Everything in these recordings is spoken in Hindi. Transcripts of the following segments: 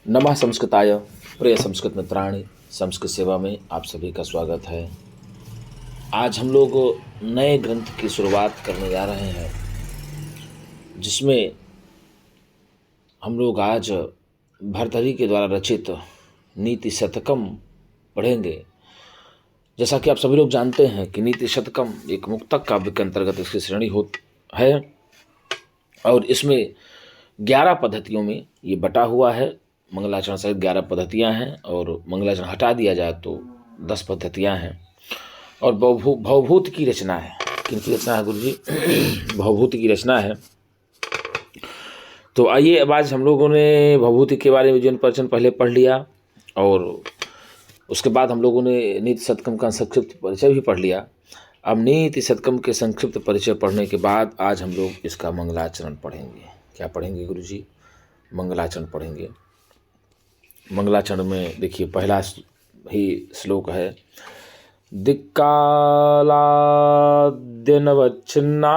नमः संस्कृताय प्रिय संस्कृत मित्राणि संस्कृत सेवा में आप सभी का स्वागत है। आज हम लोग नए ग्रंथ की शुरुआत करने जा रहे हैं, जिसमें हम लोग आज भर्तृहरि के द्वारा रचित नीति शतकम पढ़ेंगे। जैसा कि आप सभी लोग जानते हैं कि नीति शतकम एक मुक्तक काव्य के अंतर्गत इसकी श्रेणी है और इसमें 11 पद्धतियों में ये बटा हुआ है। मंगलाचरण सहित 11 पद्धतियाँ हैं और मंगलाचरण हटा दिया जाए तो 10 पद्धतियाँ हैं और भवभूत की रचना है। किनकी रचना है गुरु जी? भवभूत की रचना है। तो आइए, अब आज हम लोगों ने भवभूति के बारे में जीवन परिचय पहले पढ़ लिया और उसके बाद हम लोगों ने नीति शतकम का संक्षिप्त परिचय भी पढ़ लिया। अब नीति शतकम के संक्षिप्त परिचय पढ़ने के बाद आज हम लोग इसका मंगलाचरण पढ़ेंगे। क्या पढ़ेंगे गुरु जी? मंगलाचरण पढ़ेंगे। मंगलाचरण में देखिए पहला ही श्लोक है, दिक्कालाद्य नवच्छिन्ना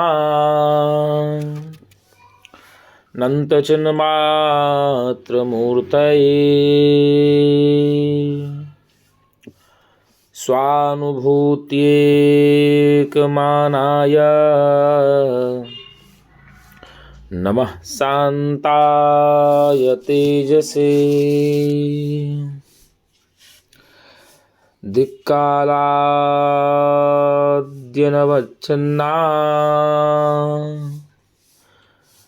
नंत चिन्मात्र मूर्तये स्वानुभूत्येकमानाय नमः शांताय तेजसे दिक्कालाद्य नवच्छिन्ना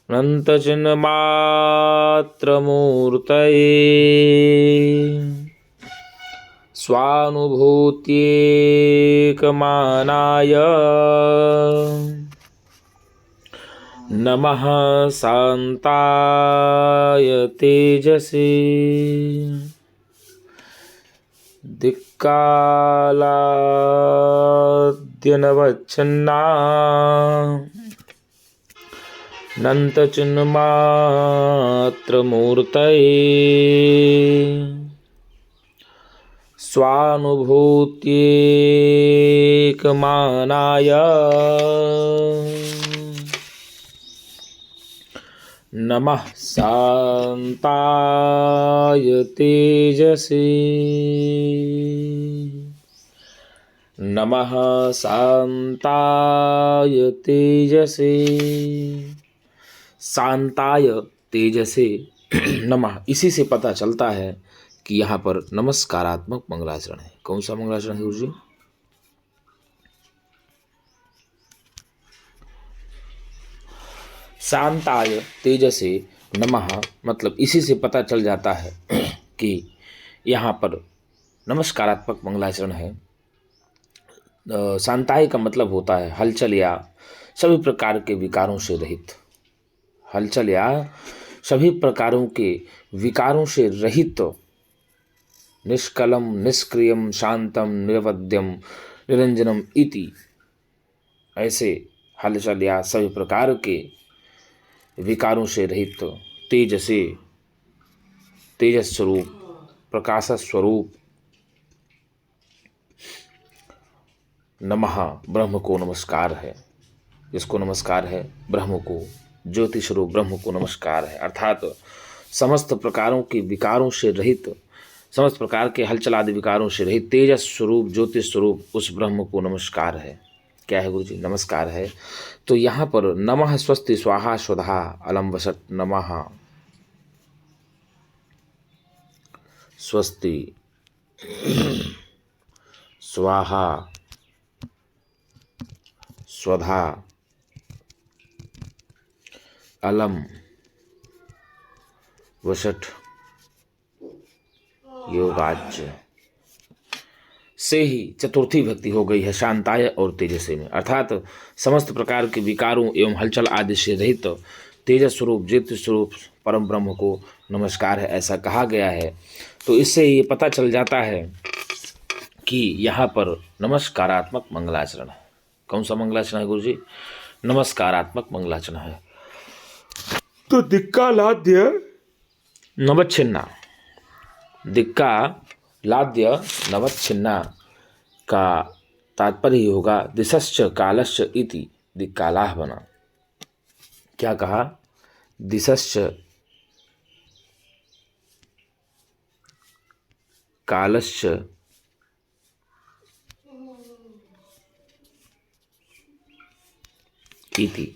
अनन्तचिन्मात्रमूर्तये स्वानुभूत्येकमानाय नमः शांताय तेजसे दिक्कालाद्य नवच्छिन्ना नन्तचिन्मात्रमूर्तये स्वानुभूत्येकमानाय नमः शांताय तेजसे नमः शांताय तेजसे शांताय तेजसे नमः। इसी से पता चलता है कि यहाँ पर नमस्कारात्मक मंगलाचरण है। कौन सा मंगलाचरण है गुरु जी? शांताय तेजसे नमः, मतलब इसी से पता चल जाता है कि यहाँ पर नमस्कारात्मक मंगलाचरण है। शांताय का मतलब होता है हलचल या सभी प्रकार के विकारों से रहित। हलचल या सभी प्रकारों के विकारों से रहित, निष्कलम निष्क्रियम शांतम निरवध्यम निरंजनम इति, ऐसे हलचल या सभी प्रकार के विकारों से रहित तेजसे, तेजस स्वरूप, प्रकाश स्वरूप नमः, ब्रह्म को नमस्कार है। इसको नमस्कार है ब्रह्म को, ज्योति स्वरूप ब्रह्म को नमस्कार है। अर्थात समस्त प्रकारों के विकारों से रहित, समस्त प्रकार के हलचल आदि विकारों से रहित तेजस स्वरूप, ज्योति स्वरूप उस ब्रह्म को नमस्कार है। क्या है गुरु जी? नमस्कार है। तो यहाँ पर नमः स्वस्ति स्वाहा स्वधा अलम वसत, नमः स्वस्ति स्वाहा स्वधा अलम वसट योगाज्य से ही चतुर्थी भक्ति हो गई है शांताय और तेजसे में। अर्थात समस्त प्रकार के विकारों एवं हलचल आदि से रहित तेजस स्वरूप, ज्योति स्वरूप परम ब्रह्म को नमस्कार है, ऐसा कहा गया है। तो इससे ये पता चल जाता है कि यहाँ पर नमस्कारात्मक मंगलाचरण है। कौन सा मंगलाचरण है गुरु जी? नमस्कारात्मक मंगलाचरण है। तो दिक्कालाद्य नवच्छिन्ना, दिक्का लाद्य नवच्छिन्ना का तात्पर्य ही होगा दिशश्च कालश्च इति, दिक्कालाह बना। क्या कहा? दिशश्च कालश्च इति,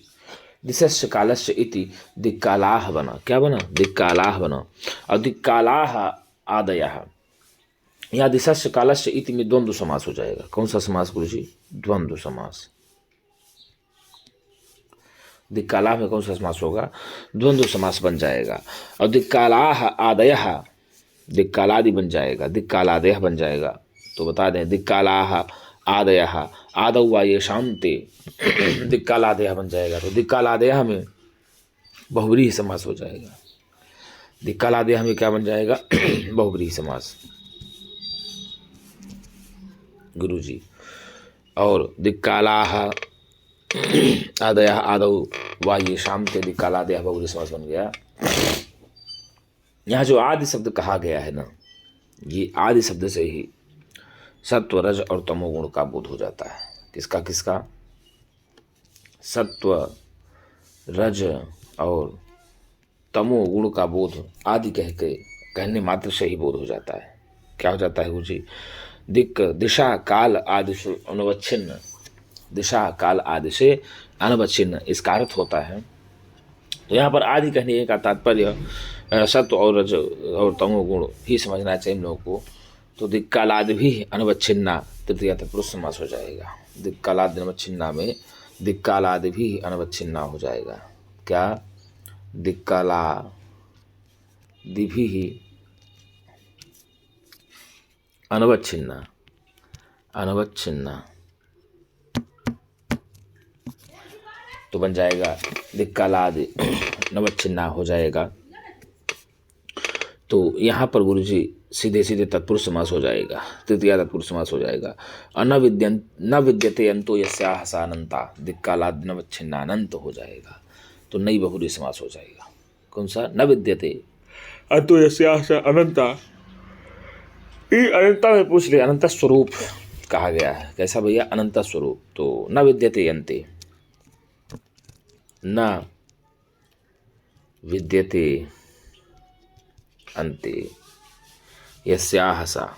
दिशश्च कालश्च इति दिक्कालाह बना। क्या बना? दिक्कालाह बना। और दिक्कालाह आदयः, यहाँ दिशश्च कालश्च इति में द्वंद्व समास हो जाएगा। कौन सा समास गुरु जी? द्वंद्व समास। दिक्कालाह में कौन सा समास होगा? द्वंद्व समास बन जाएगा। और दिक्कालाह आदयः, दिक्कालादि बन जाएगा, दिक्कालादयः बन जाएगा। तो बता दें, दिक्कालाह आदयः, आदौ वा ये शांति, दिक्कालादयः बन जाएगा। तो दिक्कालादयः में बहुव्रीहि समास हो जाएगा। दिक्कालादयः में क्या बन जाएगा? बहुव्रीहि समास गुरु जी। और दिक्कालाह आदयः आदौ वा ये शांति, दिक्कालादयः बहुव्रीहि समास बन गया। यहाँ जो आदि शब्द कहा गया है ना, ये आदि शब्द से ही सत्व, रज और तमोगुण का बोध हो जाता है। किसका किसका? सत्व, रज और तमोगुण का बोध आदि कहने मात्र से ही बोध हो जाता है। क्या हो जाता है गुरु जी? दिक्, दिशा, काल आदि से अनवच्छिन्न, दिशा काल आदि से अनवच्छिन्न, इसका अर्थ होता है। तो यहाँ पर आदि कहने का तात्पर्य सत्व और रज और तमोगुण ही समझना चाहिए हम लोगों को। तो दिक्कालादि भी अनवच्छिन्ना तृतीया तत्पुरुष समास हो जाएगा। दिक्कालादि अनवच्छिन्ना में दिक्कालादि भी अनवच्छिन्ना हो जाएगा। क्या? दिक्कालादि भी अनवच्छिन्ना, अनवच्छिन्ना तो बन जाएगा दिक्कालादि नवच्छिन्ना हो जाएगा। तो यहाँ पर गुरु जी सीधे सीधे तत्पुरुष समास हो जाएगा, तृतीया तत्पुरुष समास हो जाएगा। न विद्यते अंतो यस्याह सा अनंता, दिक्कालादि नवच्छिन्नानंत हो जाएगा। तो नई बहुव्रीहि समास हो जाएगा। कौन सा? न विद्यते अंतो यस्याह सा अनंता। अनंता में पूछ ले, अनंत स्वरूप कहा गया है। कैसा भैया? अनंत स्वरूप। तो न विद्यते अंते, न विद्यते अन्ते यस्याह सा,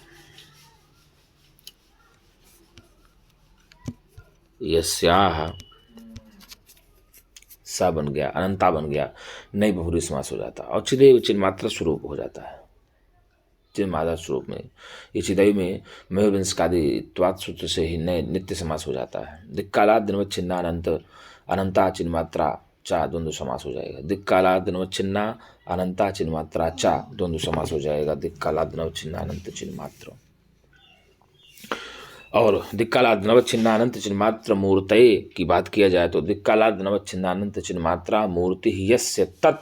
यस्याह सा बन गया, अनंता बन गया, नई बहुव्रीहि समास हो जाता। और चिदेव चिन्मात्र स्वरूप हो जाता है। चिन्मात्र स्वरूप में ये चिदय में मयोविंशकादित्वात् सूत्र से ही नए नित्य समास हो जाता है। दिक्कालादि नवच्छिन्ना अनंत, अनंता चिन्मात्रा चा द्वंद्व समास हो जाएगा। दिक्कालादि नवच्छिन्ना अनंता चिन्मात्रा चा द्वंद्व समास हो जाएगा। दिक्कालादि नवच्छिन्ना अनंत चिन्मात्र। और दिक्कालादि नवच्छिन्ना अनंत चिन्मात्र मूर्तये की बात किया जाए तो दिक्कालादि नवच्छिन्ना अनंत चिन्मात्रा मूर्ति यस्य तत्,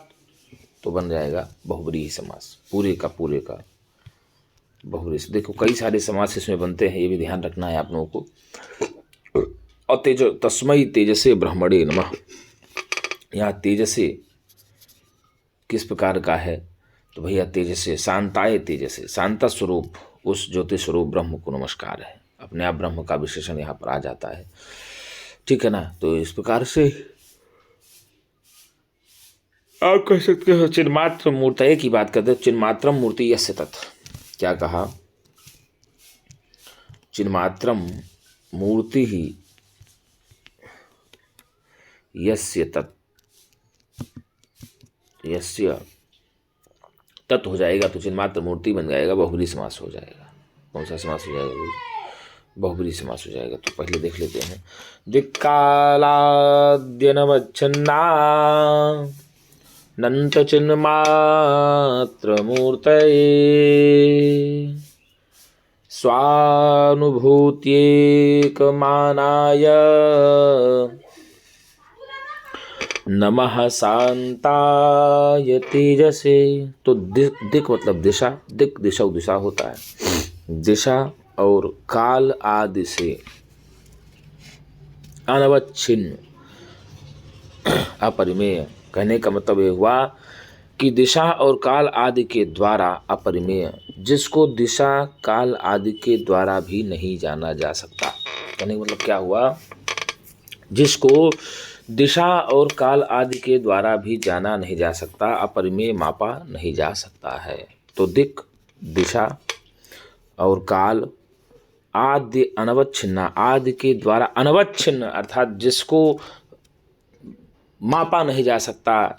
तो बन जाएगा बहुव्रीहि समास। पूरे का बहुव्रीहि। देखो कई सारे समास इसमें बनते हैं, ये भी ध्यान रखना है आप लोगों को। और तेज, तस्मै तेजसे ब्रह्मणे नमः। यहाँ तेजसे किस प्रकार का है? तो भैया तेजसे, शांताय तेजसे, शांता स्वरूप उस ज्योति स्वरूप ब्रह्म को नमस्कार है। अपने आप ब्रह्म का विशेषण यहाँ पर आ जाता है। ठीक है ना? तो इस प्रकार से आप कह सकते हो चिन्मात्र मूर्तये की बात करते हो। चिन्मात्रम मूर्ति यस्य तत्, क्या कहा? चिन्मात्रम मूर्ति ही यस्य तत्, यस्य तत् हो जाएगा तो चिन्मात्र मूर्ति बन जाएगा, बहुव्रीहि समास हो जाएगा। कौन सा समास हो जाएगा? बहुव्रीहि समास हो जाएगा। तो पहले देख लेते हैं। दिक्कालाद्यनवच्छिन्ना नंत चिन्मात्र मूर्तये स्वानुभूत्येकमानाय नमः शांताय तेजसे। तो दिक मतलब दिशा, दिशा दिशा होता है। दिशा और काल आदि से अनवच्छिन्न अपरिमेय, कहने का मतलब ये हुआ कि दिशा और काल आदि के द्वारा अपरिमेय, जिसको दिशा काल आदि के द्वारा भी नहीं जाना जा सकता। कहने का मतलब क्या हुआ? जिसको दिशा और काल आदि के द्वारा भी जाना नहीं जा सकता, अपरिमेय मापा नहीं जा सकता है। तो दिक, दिशा और काल आदि अनवच्छिन्ना, आदि के द्वारा अनवच्छिन्न अर्थात जिसको मापा नहीं जा सकता,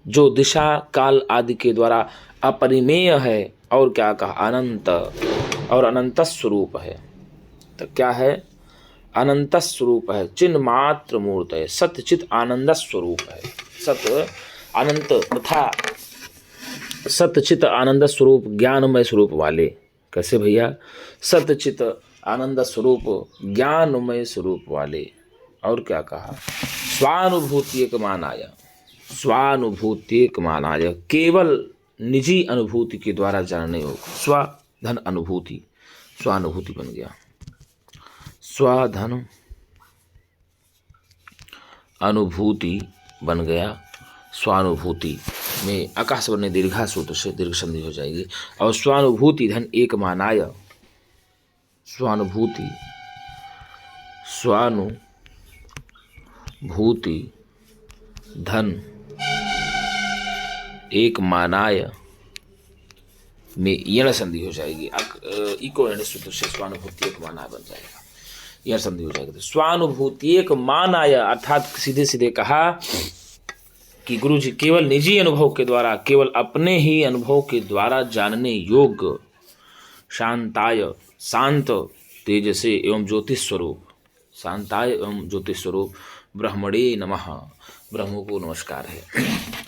जो दिशा काल आदि के द्वारा अपरिमेय है, और क्या कहा अनंत, और अनंत स्वरूप है। तो क्या है अनंत स्वरूप है, चिन्ह मात्र मूर्त है, सत्यचित आनंद स्वरूप है। सत अनंत तथा सत्यचित आनंद स्वरूप ज्ञानमय स्वरूप वाले। कैसे भैया? सत्यचित आनंद स्वरूप ज्ञानमय स्वरूप वाले। और क्या कहा स्वानुभूति एक मानाय, स्वानुभूति एक मानाय, केवल निजी अनुभूति के द्वारा जानने योग। स्वधन अनुभूति, स्वानुभूति बन गया, स्वधन अनुभूति बन गया। स्वानुभूति में आकाश वर्ण दीर्घा सूत्र से दीर्घ संधि हो जाएगी। और स्वानुभूति धन एक मानाय, स्वानुभूति, स्वानुभूति धन एक मानाय में यण संधि हो जाएगी। इको यण सूत्र से स्वानुभूति एक मानाय बन जाएगा, यण संधि हो जाएगी। तो स्वानुभूति एक मानाय अर्थात सीधे सीधे कहा कि गुरु जी केवल निजी अनुभव के द्वारा, केवल अपने ही अनुभव के द्वारा जानने योग्य शांताय, शांत तेजसे एवं ज्योतिष स्वरूप, शांताय एवं ज्योतिष स्वरूप ब्रह्मणे नमः, ब्रह्म को नमस्कार है।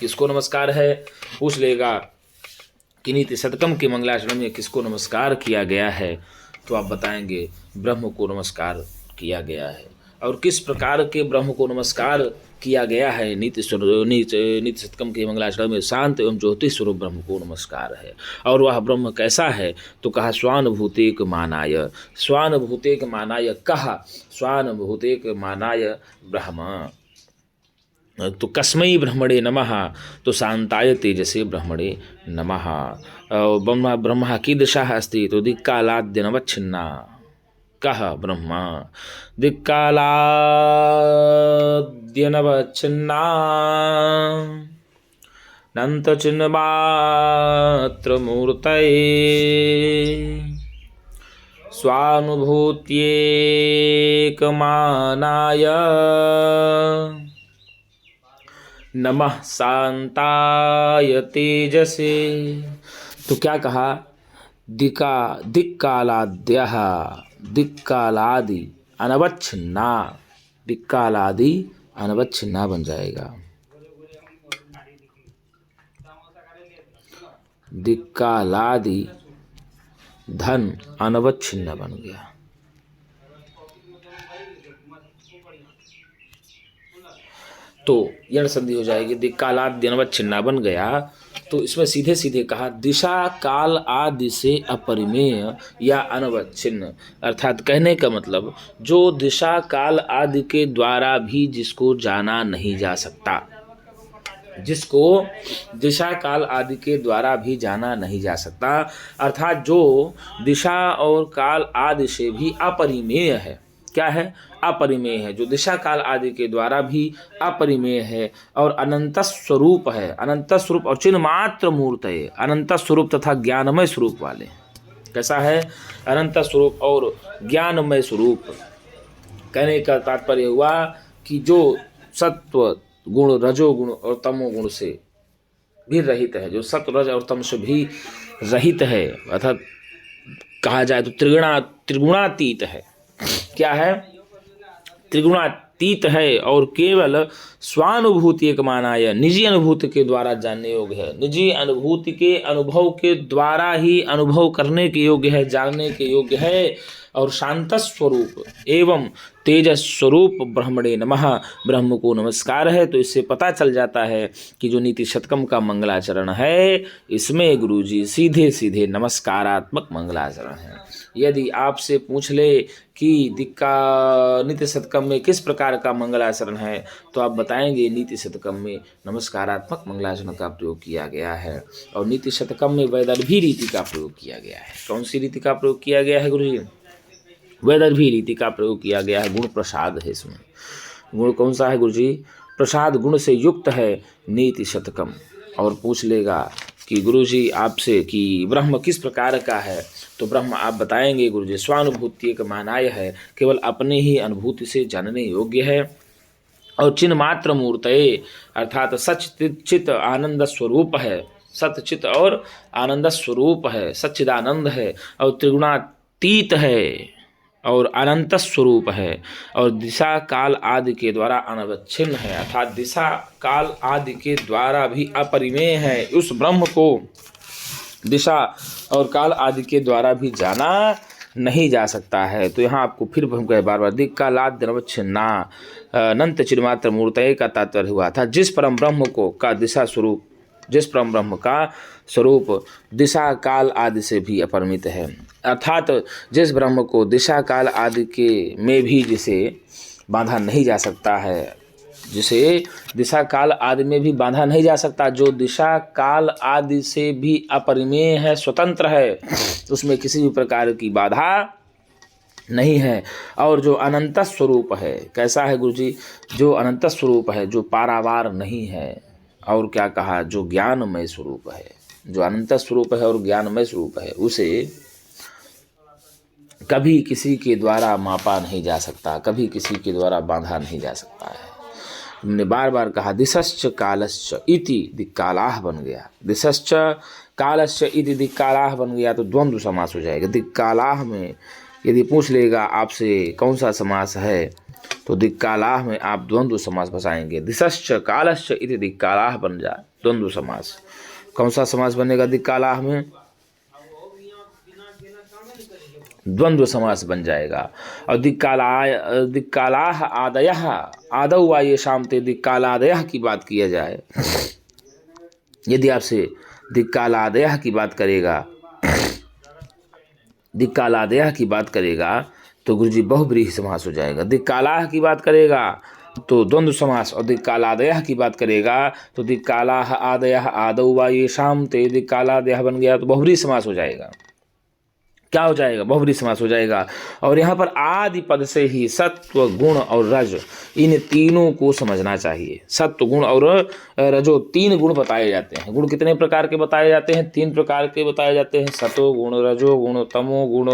किसको नमस्कार है? पूछ लेगा कि नीति शतकम के मंगलाचरण में किसको नमस्कार किया गया है, तो आप बताएंगे ब्रह्म को नमस्कार किया गया है। और किस प्रकार के ब्रह्म को नमस्कार किया गया है? नीति शतकम के मंगलाचरण में शांत एवं ज्योतिष स्वरूप ब्रह्म को नमस्कार है। और वह ब्रह्म कैसा है? तो कहा स्वानुभूतिक मानाय, स्वानुभूतिक मानाय, कहा स्वानुभूतिक मानाय ब्रह्म। तो कस्मै ब्रह्मणे नमः, तो शांताय तेजसे ब्रह्मणे नमः। ब्रह्म कीदृशः अस्ति? तो दिक्कालाद्यनवच्छिन्ना, कः ब्रह्मा दिक्कालाद्यनवच्छिन्ना नन्तचिन्मात्रमूर्तये स्वानुभूत्येकमानाय नमः शांताय तेजसे। तो क्या कहा? दिक्कालाद्यः, दिक्कालादि अनवच्छिन्ना, दिक्कालादि अनवच्छिन्ना बन जाएगा। दिक्कालादि धन अनवच्छिन्न बन गया। तो यण संधि हो जाएगी, दिक्कालाद्य अनवच्छिन्ना बन गया। तो इसमें सीधे सीधे कहा दिशा काल आदि से अपरिमेय या अनवच्छिन्न, अर्थात कहने का मतलब जो दिशा काल आदि के द्वारा भी जिसको जाना नहीं जा सकता, जिसको दिशा काल आदि के द्वारा भी जाना नहीं जा सकता, अर्थात जो दिशा और काल आदि से भी अपरिमेय है। क्या है? अपरिमेय है, जो दिशा काल आदि के द्वारा भी अपरिमेय है और अनंत स्वरूप है। अनंत स्वरूप और चिन्ह मात्र मूर्त है, अनंत स्वरूप तथा ज्ञानमय स्वरूप वाले। कैसा है? अनंत स्वरूप और ज्ञानमय स्वरूप। कहने का तात्पर्य हुआ कि जो सत्व गुण, रजोगुण और तमोगुण से भी रहित है, जो सत्व रज और तम से भी रहित है, अर्थात कहा जाए तो त्रिगुणातीत है। क्या है? त्रिगुणातीत है और केवल स्वानुभूति एक मानाय, निजी अनुभूति के द्वारा जानने योग्य है। निजी अनुभूति के अनुभव के द्वारा ही अनुभव करने के योग्य है, जानने के योग्य है। और शांत स्वरूप एवं तेजस स्वरूप ब्रह्मणे नमः, ब्रह्म को नमस्कार है। तो इससे पता चल जाता है कि जो नीति शतकम का मंगलाचरण है, इसमें गुरुजी सीधे सीधे नमस्कारात्मक मंगलाचरण है। यदि आपसे पूछ ले कि नीति शतकम में किस प्रकार का मंगलाचरण है, तो आप बताएंगे नीति शतकम में नमस्कारात्मक मंगलाचरण का प्रयोग किया गया है। और नीति शतकम में वैदर्भी रीति का प्रयोग किया गया है। कौन सी रीति का प्रयोग किया गया है गुरुजी? वैदर्भी रीति का प्रयोग किया गया है। गुण प्रसाद है इसमें। गुण कौन सा है गुरुजी? प्रसाद गुण से युक्त है नीति शतकम। और पूछ लेगा कि गुरुजी आपसे कि ब्रह्म किस प्रकार का है, तो ब्रह्म आप बताएंगे गुरुजी स्वानुभूति एक मानाय है, केवल अपने ही अनुभूति से जानने योग्य है। और चिन्ह मात्र मूर्तये अर्थात सच चित आनंद स्वरूप है, सत चित और आनंद स्वरूप है, सच्चिदानंद है और त्रिगुणातीत है और अनंत स्वरूप है और दिशा काल आदि के द्वारा अनवच्छिन्न है, अर्थात दिशा काल आदि के द्वारा भी अपरिमेय है। उस ब्रह्म को दिशा और काल आदि के द्वारा भी जाना नहीं जा सकता है। तो यहाँ आपको फिर हम कहे बार बार दिक्कालाद्य अनवच्छिन्ना अनंत चिन्मात्र मूर्तये का तात्पर्य हुआ था जिस परम ब्रह्म को का दिशा स्वरूप, जिस परम ब्रह्म का स्वरूप दिशा काल आदि से भी अपरिमित है, अर्थात जिस ब्रह्म को दिशा काल आदि के में भी जिसे बांधा नहीं जा सकता है, जिसे दिशा काल आदि में भी बांधा नहीं जा सकता, जो दिशा काल आदि से भी अपरिमेय है, स्वतंत्र है, उसमें किसी भी प्रकार की बाधा नहीं है। और जो अनंत स्वरूप है, कैसा है गुरुजी? जो अनंत स्वरूप है, जो पारावार नहीं है, और क्या कहा, जो ज्ञानमय स्वरूप है, जो अनंत स्वरूप है और ज्ञानमय स्वरूप है, उसे कभी किसी के द्वारा मापा नहीं जा सकता, कभी किसी के द्वारा बांधा नहीं जा सकता है। हमने बार बार कहा दिशश्च कालश्च इति दिक्कालाह बन गया, दिशश्च कालश्च इति दिक्कालाह बन गया तो द्वंद्व समास हो जाएगा। दिक्कालाह में यदि पूछ लेगा आपसे कौन सा समास है, तो दिक्कालाह में आप द्वंद्व समास बसाएंगे। दिशश्च कालश्च इति दिक्कालाह बन जाए द्वंद्व समास। कौन सा समास बनेगा दिक्कालाह में? द्वंद्व समास बन जाएगा। और दिक्कालाह आदयः आदौ वा येषां ते दिक्कालादयः की बात किया जाए, यदि आपसे दिक्कालादयः की बात करेगा, दिक्कालादयः की बात करेगा तो गुरुजी बहुब्रीहि समास हो जाएगा। दिक्कालाह की बात करेगा तो द्वंद्व समास, और दिक्कालादयः की बात करेगा तो दिक्कालाह आदयः आदौ वा येषां ते दिक्कालादयः बन गया तो बहुब्रीहि समास हो जाएगा। क्या हो जाएगा? बहुब्रीहि समास हो जाएगा। और यहाँ पर आदि पद से ही सत्व गुण और रज इन तीनों को समझना चाहिए। सत्व गुण और रजो तीन गुण बताए जाते हैं। गुण कितने प्रकार के बताए जाते हैं? तीन प्रकार के बताए जाते हैं, सतो गुण, रजो गुण, तमो गुण,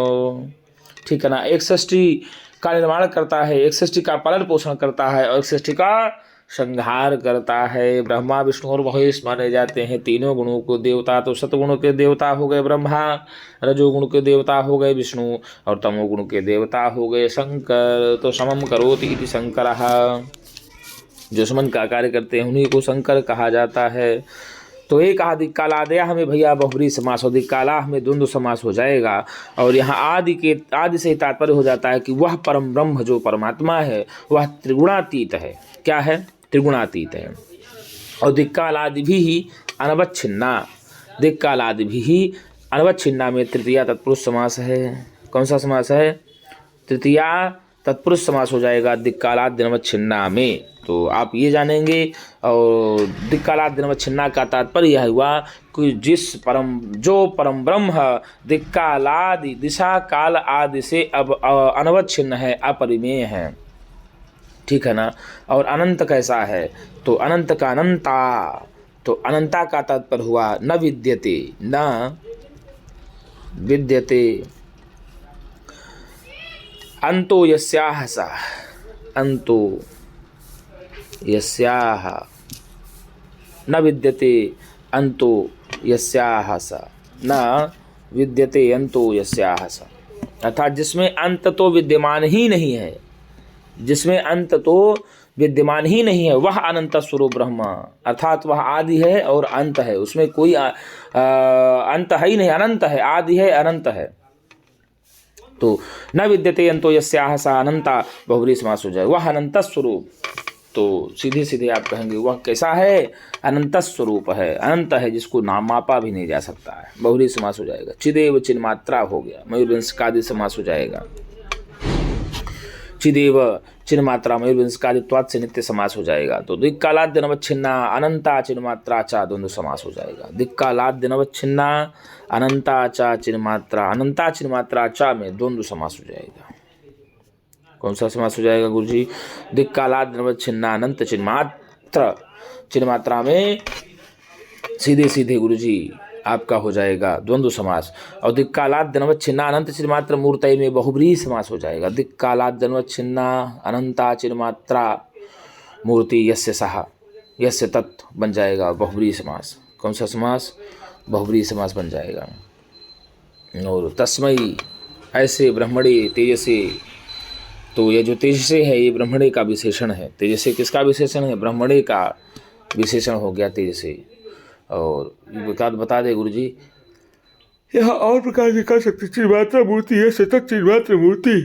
ठीक है ना। एक सृष्टि का निर्माण करता है, एक सृष्टि का पालन पोषण करता है और एक सृष्टि का संहार करता है। ब्रह्मा विष्णु और महेश माने जाते हैं तीनों गुणों को देवता। तो सतगुणों के देवता हो गए ब्रह्मा, रजोगुण के देवता हो गए विष्णु और तमोगुण के देवता हो गए शंकर। तो समम करोति इति शंकरः, जो समन का कार्य करते हैं उन्हीं को शंकर कहा जाता है। तो एक कहा दिक्कालादयः में भैया बहुब्रीहि समास और दिक्कालाह में द्वंद्व समास हो जाएगा। और यहाँ आदि से तात्पर्य हो जाता है कि वह परम ब्रह्म जो परमात्मा है वह त्रिगुणातीत है। क्या है? त्रिगुणातीत है। और दिक्कालादि भी अनवच्छिन्ना, दिक्कालादि भी अनवच्छिन्ना में तृतीया तत्पुरुष समास है। कौन सा समास है? तृतीया तत्पुरुष समास हो जाएगा दिक्कालाद्य अनवच्छिन्ना में। तो आप ये जानेंगे। और दिक्कालाद्य अनवच्छिन्ना का तात्पर्य यह हुआ कि जो परम ब्रह्म दिक्कालादि दिशा काल आदि से अब अनवच्छिन्न है, अपरिमेय है, ठीक है ना। और अनंत कैसा है? तो अनंत का अनंता, तो अनंता का तात्पर्य हुआ न विद्यते, न विद्यते अंतो यस्याह सा, अंतो यस्याह, न विद्यते अंतो यस्याह सा, न विद्यते अंतो यस्याह सा, अर्थात जिसमें अंत तो विद्यमान ही नहीं है, जिसमें अंत तो विद्यमान ही नहीं है वह अनंत स्वरूप ब्रह्म, अर्थात वह आदि है और अंत है, उसमें कोई अंत है ही नहीं, अनंत है, आदि है, अनंत है। तो न विद्यते अंतो यस्याह सा अनंता बहुब्रीहि समास हो जाए, वह अनंत स्वरूप। तो सीधे सीधे आप कहेंगे वह कैसा है? अनंत स्वरूप है, अनंत है, जिसको नाम मापा भी नहीं जा सकता है, बहुब्रीहि समास हो जाएगा। चिदेव चिन्मात्रा हो गया, मयूरवंशकादि समास हो जाएगा। चिदेव चिन्मात्रा मयूरवंशकादित्वात् से नित्य समास हो जाएगा। तो दिक्कालाद्य अनवच्छिन्ना अनंता चिन्मात्रा चा द्वंद्व समास हो जाएगा। दिक्कालाद्य अनवच्छिन्ना अनंता चा चिन्मात्रा, अनंता चिन्मात्रा चा में द्वंद्व समास हो जाएगा। कौन सा समास हो जाएगा गुरुजी? दिक्कालाद्य अनवच्छिन्ना अनंत चिन्मात्रा, चिन्मात्रा में सीधे सीधे गुरुजी आपका हो जाएगा द्वंद्व समास। और दिक्कालाद दनवत छिन्ना अनंत चिन्मात्र मूर्तय में बहुब्रीहि समास हो जाएगा। दिक्कालाद दनवत छिन्ना अनंता चिन्मात्रा मूर्ति यस्य सहा यस्य तत् बन जाएगा बहुब्रीहि समास। कौन सा समास? बहुब्रीहि समास बन जाएगा। और तस्मई ऐसे ब्रह्मणे तेजसे, तो ये जो तेजसे है ये ब्रह्मणे का विशेषण है। तेजसे किसका विशेषण है? ब्रह्मणे का विशेषण हो गया तेजसे। और बता दे गुरु जी, यहाँ और प्रकार से कर सकते। चिन्मात्रा मूर्ति है सतत चिन्मात्र मूर्ति।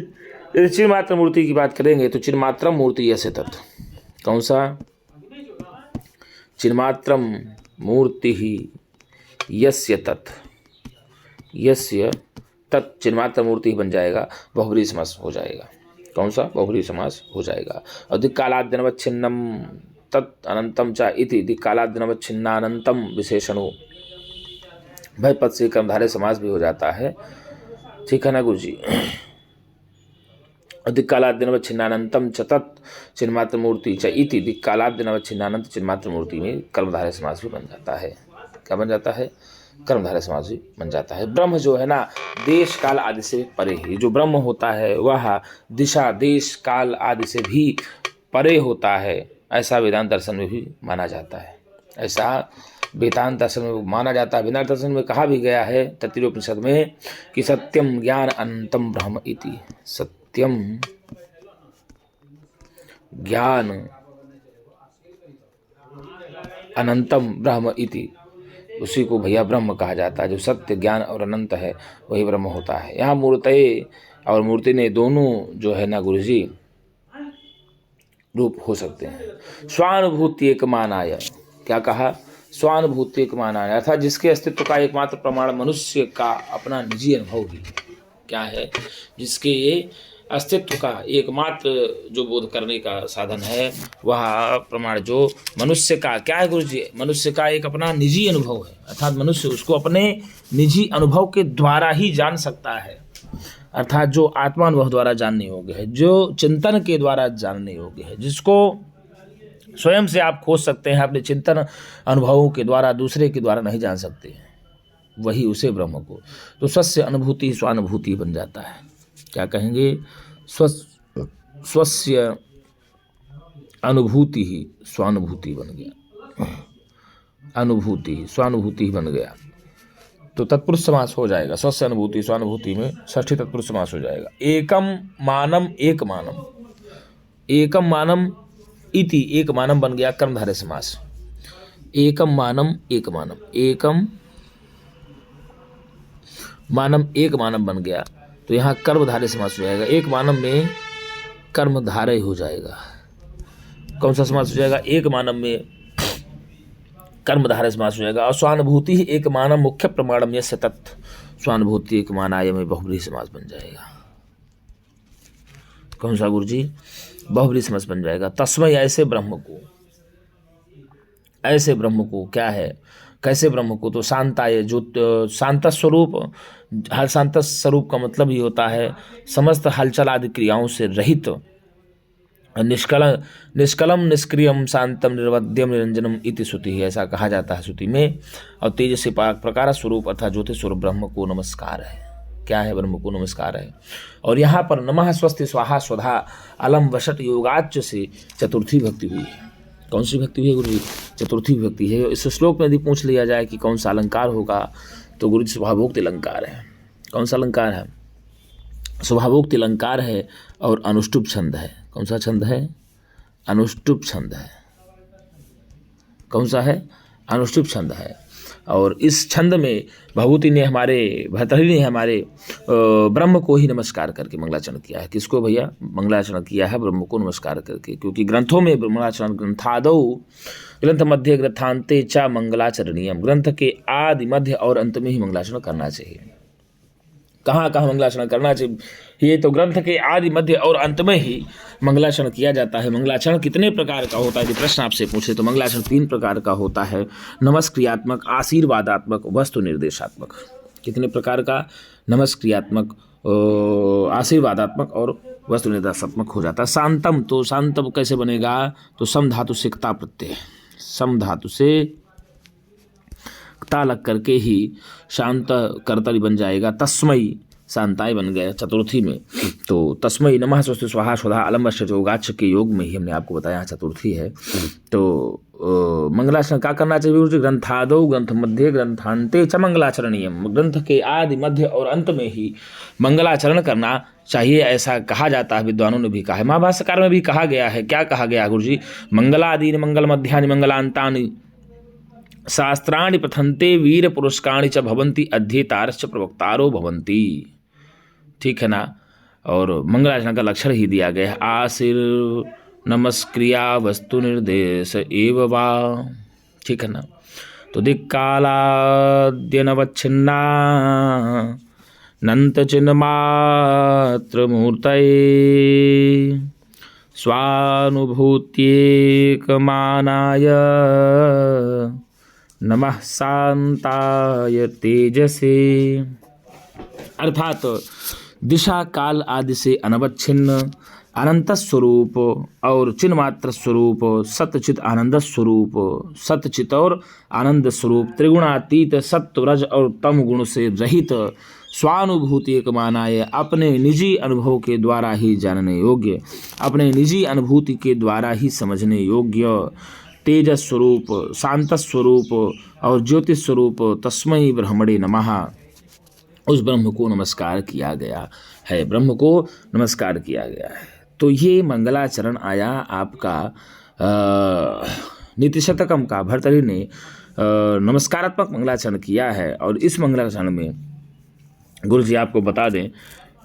यदि चिन्मात्र मूर्ति की बात करेंगे तो चिन्मात्रम मूर्ति है सतत। कौन सा? चिन्मात्रम मूर्ति ही यस्य तत्, यस्य तत् चिन्मात्र मूर्ति बन जाएगा, बहुब्रीहि समास हो जाएगा। कौन सा? बहुब्रीहि समास हो जाएगा। और दिक्कालाद्यनवच्छिन्नम तत् अनंतम च इति दिक्कालाद्यनवच्छिन्नानंतम विशेषणो, भय पद से कर्मधारय समास भी हो जाता है। ठीक है ना गुरु जी? दिक्कालाद्यनवच्छिन्नानंतम च तत् चिन्मात्र मूर्ति च इति दिक्कालाद्यनवच्छिन्नानंत चिन्मात्र मूर्ति में कर्मधारय समास भी बन जाता है। क्या बन जाता है? कर्मधारय समास भी बन जाता है। ब्रह्म जो है ना देश काल आदि से परे है। जो ब्रह्म होता है वह दिशा देश काल आदि से भी परे होता है, ऐसा वेदांत दर्शन में भी माना जाता है। ऐसा वेदांत दर्शन में माना जाता है। वेदांत दर्शन में कहा भी गया है तैत्तिरीयोपनिषद में कि सत्यम ज्ञान अनंतम ब्रह्म इति। सत्यम ज्ञान अनंतम ब्रह्म इति, उसी को भैया ब्रह्म कहा जाता है। जो सत्य ज्ञान और अनंत है वही ब्रह्म होता है। यहाँ मूर्तये और मूर्ति ने दोनों जो है ना गुरु जी रूप हो सकते हैं। स्वानुभूति एक मानाय, क्या कहा? स्वानुभूति एक मानाय, अर्थात जिसके अस्तित्व का एकमात्र प्रमाण मनुष्य का अपना निजी अनुभव ही क्या है, जिसके अस्तित्व का एकमात्र जो बोध करने का साधन है वह प्रमाण जो मनुष्य का क्या है गुरु जी? मनुष्य का एक अपना निजी अनुभव है। अर्थात मनुष्य उसको अपने निजी अनुभव के द्वारा ही जान सकता है। अर्थात जो आत्मानुभव द्वारा जानने योग्य है, जो चिंतन के द्वारा जानने योग्य है, जिसको स्वयं से आप खोज सकते हैं अपने चिंतन अनुभवों के द्वारा, दूसरे के द्वारा नहीं जान सकते हैं, वही उसे ब्रह्म को। तो स्वस्य अनुभूति स्वानुभूति बन जाता है। क्या कहेंगे? स्वस्य अनुभूति ही स्वानुभूति बन गया, अनुभूति स्वानुभूति ही बन गया। तो तत्पुरुष समास हो जाएगा। स्वस्य अनुभूति स्वानुभूति में षष्ठी तत्पुरुष समास हो जाएगा। एकम मानम एक मानम, एकम मानम इति एक मानम बन गया कर्मधारय समास। एकम मानम एक मानम, एकम मानम एक मानम बन गया तो यहाँ कर्मधारय समास हो जाएगा। एक मानम में कर्मधारय हो जाएगा। कौन सा समास हो जाएगा? एक मानम में कर्मधारय समास हो जाएगा। और स्वानुभूति ही एक मानम मुख्य प्रमाणम यस्य तत्, स्वानुभूति एक मानाय में बहुब्रीहि समास बन जाएगा। कौन सा गुरु जी? बहुब्रीहि समास बन जाएगा। तस्मै ऐसे ब्रह्म को, ऐसे ब्रह्म को क्या है? कैसे ब्रह्म को? तो शांताय, जो शांत स्वरूप, हर शांत स्वरूप का मतलब ही होता है समस्त हलचल आदि क्रियाओं से रहित, निष्कलम निष्क्रियम शांतम निर्वध्यम निरंजनम इति श्रुति है, ऐसा कहा जाता है श्रुति में। और तेज से प्रकार स्वरूप अर्थात ज्योतिष स्वरूप ब्रह्म को नमस्कार है। क्या है? ब्रह्म को नमस्कार है। और यहाँ पर नमः स्वस्ति स्वाहा स्वधा अलम वशट योगाच्च से चतुर्थी भक्ति हुई है। कौन सी भक्ति हुई है गुरु जी? चतुर्थी भक्ति है। इस श्लोक में यदि पूछ लिया जाए कि कौन सा अलंकार होगा तो गुरु जी स्वभावोक्ति अलंकार है। कौन सा अलंकार है? स्वभावोक्ति अलंकार है और अनुष्टुप छंद है। कौन सा छंद है? अनुष्टुप छंद है। कौन सा है? अनुष्टुप छंद है। और इस छंद में भभूति ने भर्तृहरि ने हमारे ब्रह्म को ही नमस्कार करके मंगलाचरण किया है। किसको भैया? मंगलाचरण किया है ब्रह्म को नमस्कार करके, क्योंकि ग्रंथों में मंगलाचरण ग्रंथादौ ग्रंथ मध्य ग्रंथांते च मंगलाचरणीयम, ग्रंथ के आदि मध्य और अंत में ही मंगलाचरण करना चाहिए। कहाँ कहाँ मंगलाचरण करना चाहिए? ये तो ग्रंथ के आदि मध्य और अंत में ही मंगलाचरण किया जाता है। मंगलाचरण कितने प्रकार का होता है? यदि प्रश्न आपसे पूछे तो मंगलाचरण 3 प्रकार का होता है। नमस्क्रियात्मक, आशीर्वादात्मक, वस्तु निर्देशात्मक। कितने प्रकार का? नमस्क्रियात्मक, आशीर्वादात्मक और वस्तु निर्देशात्मक हो जाता है। शांतम, तो शांतम कैसे बनेगा? तो सम धातु से क्ता प्रत्यय, सम धातु से ता लग करके ही शांत कर्तरी बन जाएगा, तस्मई शांताय बन गया चतुर्थी में। तो तस्मई नमः स्वस्ति स्वाहा स्वधा अलम्बश्च योगाच्छ के योग में ही हमने आपको बताया चतुर्थी है। तो मंगलाचरण क्या करना चाहिए गुरु जी? ग्रंथादौ ग्रंथ मध्य ग्रंथांते च मंगलाचरणीयम। ग्रंथ के आदि मध्य और अंत में ही मंगलाचरण करना चाहिए, ऐसा कहा जाता है, विद्वानों ने भी कहा है, महाभाष्यकार में भी कहा गया है। क्या कहा गया गुरु जी? मंगलादीनि मंगल मध्यानि मंगलांतानि शास्त्राणि पठन्ते वीर पुरुषकाणि च भवन्ति अध्येतारश्च प्रवक्तारो भवन्ति। ठीक है ना। और मंगलाचरण का लक्षण ही दिया गया है, आशीर नमस्क्रिया वस्तु निर्देश एव वा। ठीक है ना। तो दिक्कालाद्यनवच्छिन्ना नंत चिन्ह मात्र मूर्तये स्वानुभूत्येकमानाय नमः शांताय तेजसे। अर्थात दिशा काल आदि से अनवच्छिन्न अनंत स्वरूप और चिन्ह मात्र स्वरूप सतचित आनंद स्वरूप, सतचित और आनंद स्वरूप त्रिगुणातीत सत्व रज और तम गुण से रहित स्वानुभूति एक मानाय अपने निजी अनुभव के द्वारा ही जानने योग्य, अपने निजी अनुभूति के द्वारा ही समझने योग्य तेज स्वरूप शांत स्वरूप और ज्योतिष स्वरूप तस्मै ब्रह्मणे नमः, उस ब्रह्म को नमस्कार किया गया है, ब्रह्म को नमस्कार किया गया है। तो ये मंगलाचरण आया आपका नीति शतकम का। भर्तृहरि ने नमस्कारात्मक मंगलाचरण किया है। और इस मंगलाचरण में गुरु जी आपको बता दें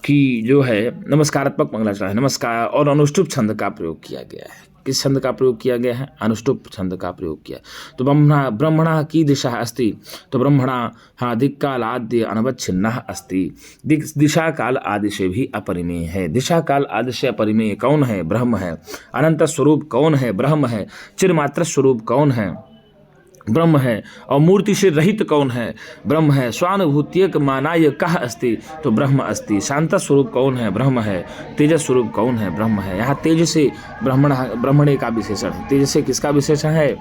कि जो है नमस्कारात्मक मंगलाचरण है, नमस्कार और अनुष्टुप छंद का प्रयोग किया गया है। किस छंद का प्रयोग किया गया है? अनुष्टुप छंद का प्रयोग किया। तो ब्रह्मणा की दिशा अस्ति, तो ब्रह्मणा हाँ दिक्काल आद्य अनवच्छिन्न अस्ति, दिशा काल आदि से भी अपरिमेय है। दिशा काल आदि से अपरिमेय कौन है? ब्रह्म है। अनंत स्वरूप कौन है? ब्रह्म है। चिरमात्र स्वरूप कौन है? ब्रह्म है। और मूर्ति से रहित कौन है? ब्रह्म है। स्वानुभूत्यक मानाय कह अस्ति, तो ब्रह्म अस्ति। शांत स्वरूप कौन है? ब्रह्म है। तेज स्वरूप कौन है? ब्रह्म है। यहाँ तेज से ब्रह्मणे का विशेषण है। तेज से किसका विशेषण है?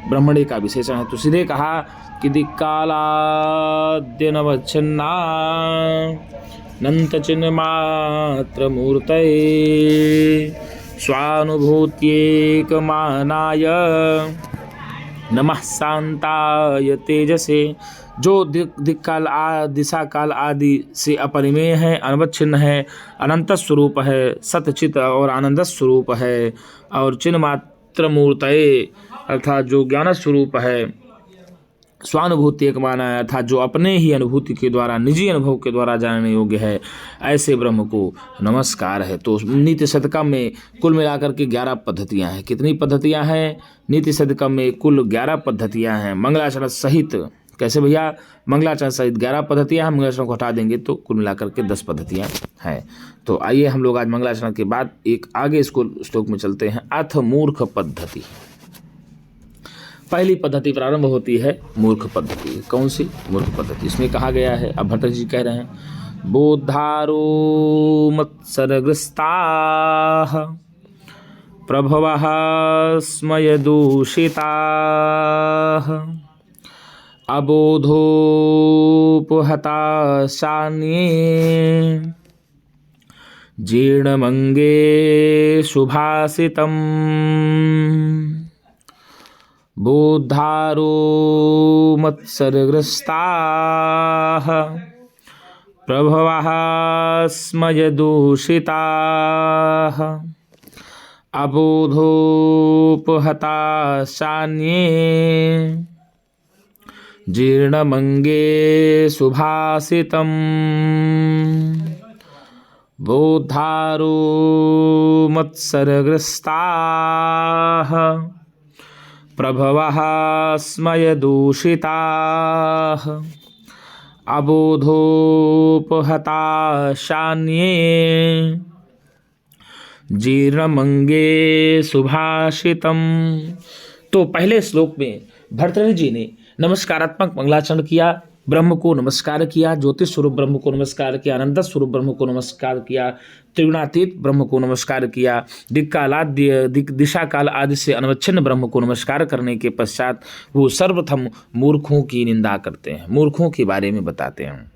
ब्रह्मणे का विशेषण है। तो सीधे कहा कि दिक्कालाद्यनवच्छिन्ना नंत चिन्ह मात्र मूर्तये स्वानुभूत्येक मानाय नमः शांताय तेजसे। जो दिक्काल दिशा काल आदि से अपरिमेय है, अनवच्छिन्न है, अनंत स्वरूप है, सतचित और आनंद स्वरूप है, और चिन्ह मात्र मूर्तये अर्थात जो ज्ञान स्वरूप है, स्वानुभूति एक माना है अर्थात जो अपने ही अनुभूति के द्वारा निजी अनुभव के द्वारा जानने योग्य है, ऐसे ब्रह्म को नमस्कार है। तो नीति शतकम में कुल मिलाकर के 11 पद्धतियाँ हैं। कितनी पद्धतियाँ हैं? नीति शतकम में कुल 11 पद्धतियाँ हैं। मंगलाचरण सहित कैसे भैया? मंगलाचरण सहित 11 पद्धतियाँ हैं। मंगलाचरण को हटा देंगे तो कुल मिलाकर के 10 पद्धतियाँ हैं। तो आइए हम लोग आज मंगलाचरण के बाद एक आगे इसको श्लोक में चलते हैं। अथ मूर्ख पद्धति। पहली पद्धति प्रारंभ होती है मूर्ख पद्धति। कौन सी मूर्ख पद्धति? इसमें कहा गया है, अब भट्ट जी कह रहे हैं, बोद्धारो मत्सरग्रस्ताः प्रभवः स्मयदूषिताः अबोधोपहता शान्ये जीर्णमंगे शुभासितम् बोद्धारो मत्सरग्रस्ताः प्रभवः स्मयदूषिताः अबोधोपहता शान्ये जीर्णमंगे शुभासितम् बोद्धारो मत्सरग्रस्ताः प्रभवः स्मयदूषिताः अबोधोपहता शान्ये जीर्णमंगे सुभाषितम्। तो पहले श्लोक में भर्तृहरि जी ने नमस्कारात्मक मंगलाचरण किया ब्रह्म को नमस्कार किया, ज्योतिष स्वरूप ब्रह्म को नमस्कार किया, अनंत स्वरूप ब्रह्म को नमस्कार किया, त्रिगुणातीत ब्रह्म को नमस्कार किया, दिशा काल आदि से अनवच्छिन्न ब्रह्म को नमस्कार करने के पश्चात वो सर्वप्रथम मूर्खों की निंदा करते हैं, मूर्खों के बारे में बताते हैं।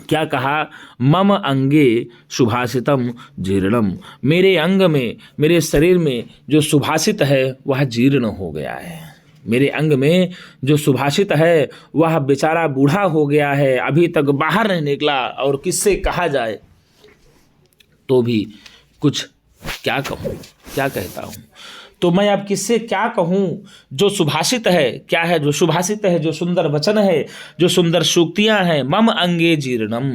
क्या कहा? मम अंगे सुभाषितम जीर्णम, मेरे अंग में, मेरे शरीर में जो सुभाषित है वह जीर्ण हो गया है। मेरे अंग में जो सुभाषित है वह बेचारा बूढ़ा हो गया है, अभी तक बाहर नहीं निकला, और किससे कहा जाए तो भी कुछ क्या कहूँ, क्या कहता हूँ, तो मैं अब किससे क्या कहूँ? जो सुभाषित है, क्या है जो सुभाषित है, जो सुंदर वचन है, जो सुंदर सूक्तियाँ हैं, मम अंगे जीर्णम,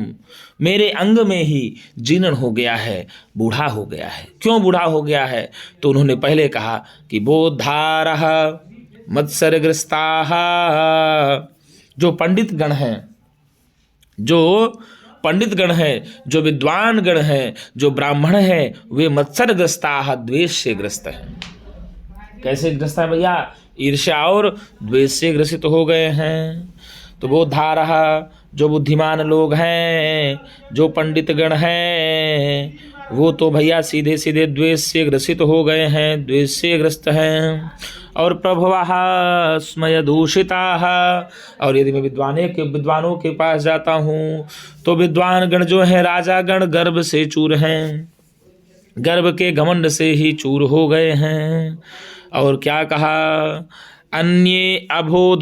मेरे अंग में ही जीर्ण हो गया है, बूढ़ा हो गया है। क्यों बूढ़ा हो गया है? तो उन्होंने पहले कहा कि बोधारः मत्सरग्रस्ताः, जो पंडित गण हैं, जो पंडित गण हैं, जो विद्वान गण हैं, जो ब्राह्मण हैं, वे मत्सरग्रस्ताः, द्वेष से ग्रस्त हैं। कैसे ग्रस्त है भैया? ईर्ष्या और द्वेष से ग्रसित हो गए हैं। तो वो धारा, जो बुद्धिमान लोग हैं, जो पंडित गण हैं, वो तो भैया सीधे सीधे द्वेष से ग्रसित हो गए हैं, द्वेष से ग्रस्त हैं। और प्रभवाः स्मय दूषिताः, और यदि मैं विद्वानों के पास जाता हूँ तो विद्वान गण जो है, राजा गण, गर्व से चूर हैं, गर्व के घमंड से ही चूर हो गए हैं। और क्या कहा? अन्ये अबोधोपहताः,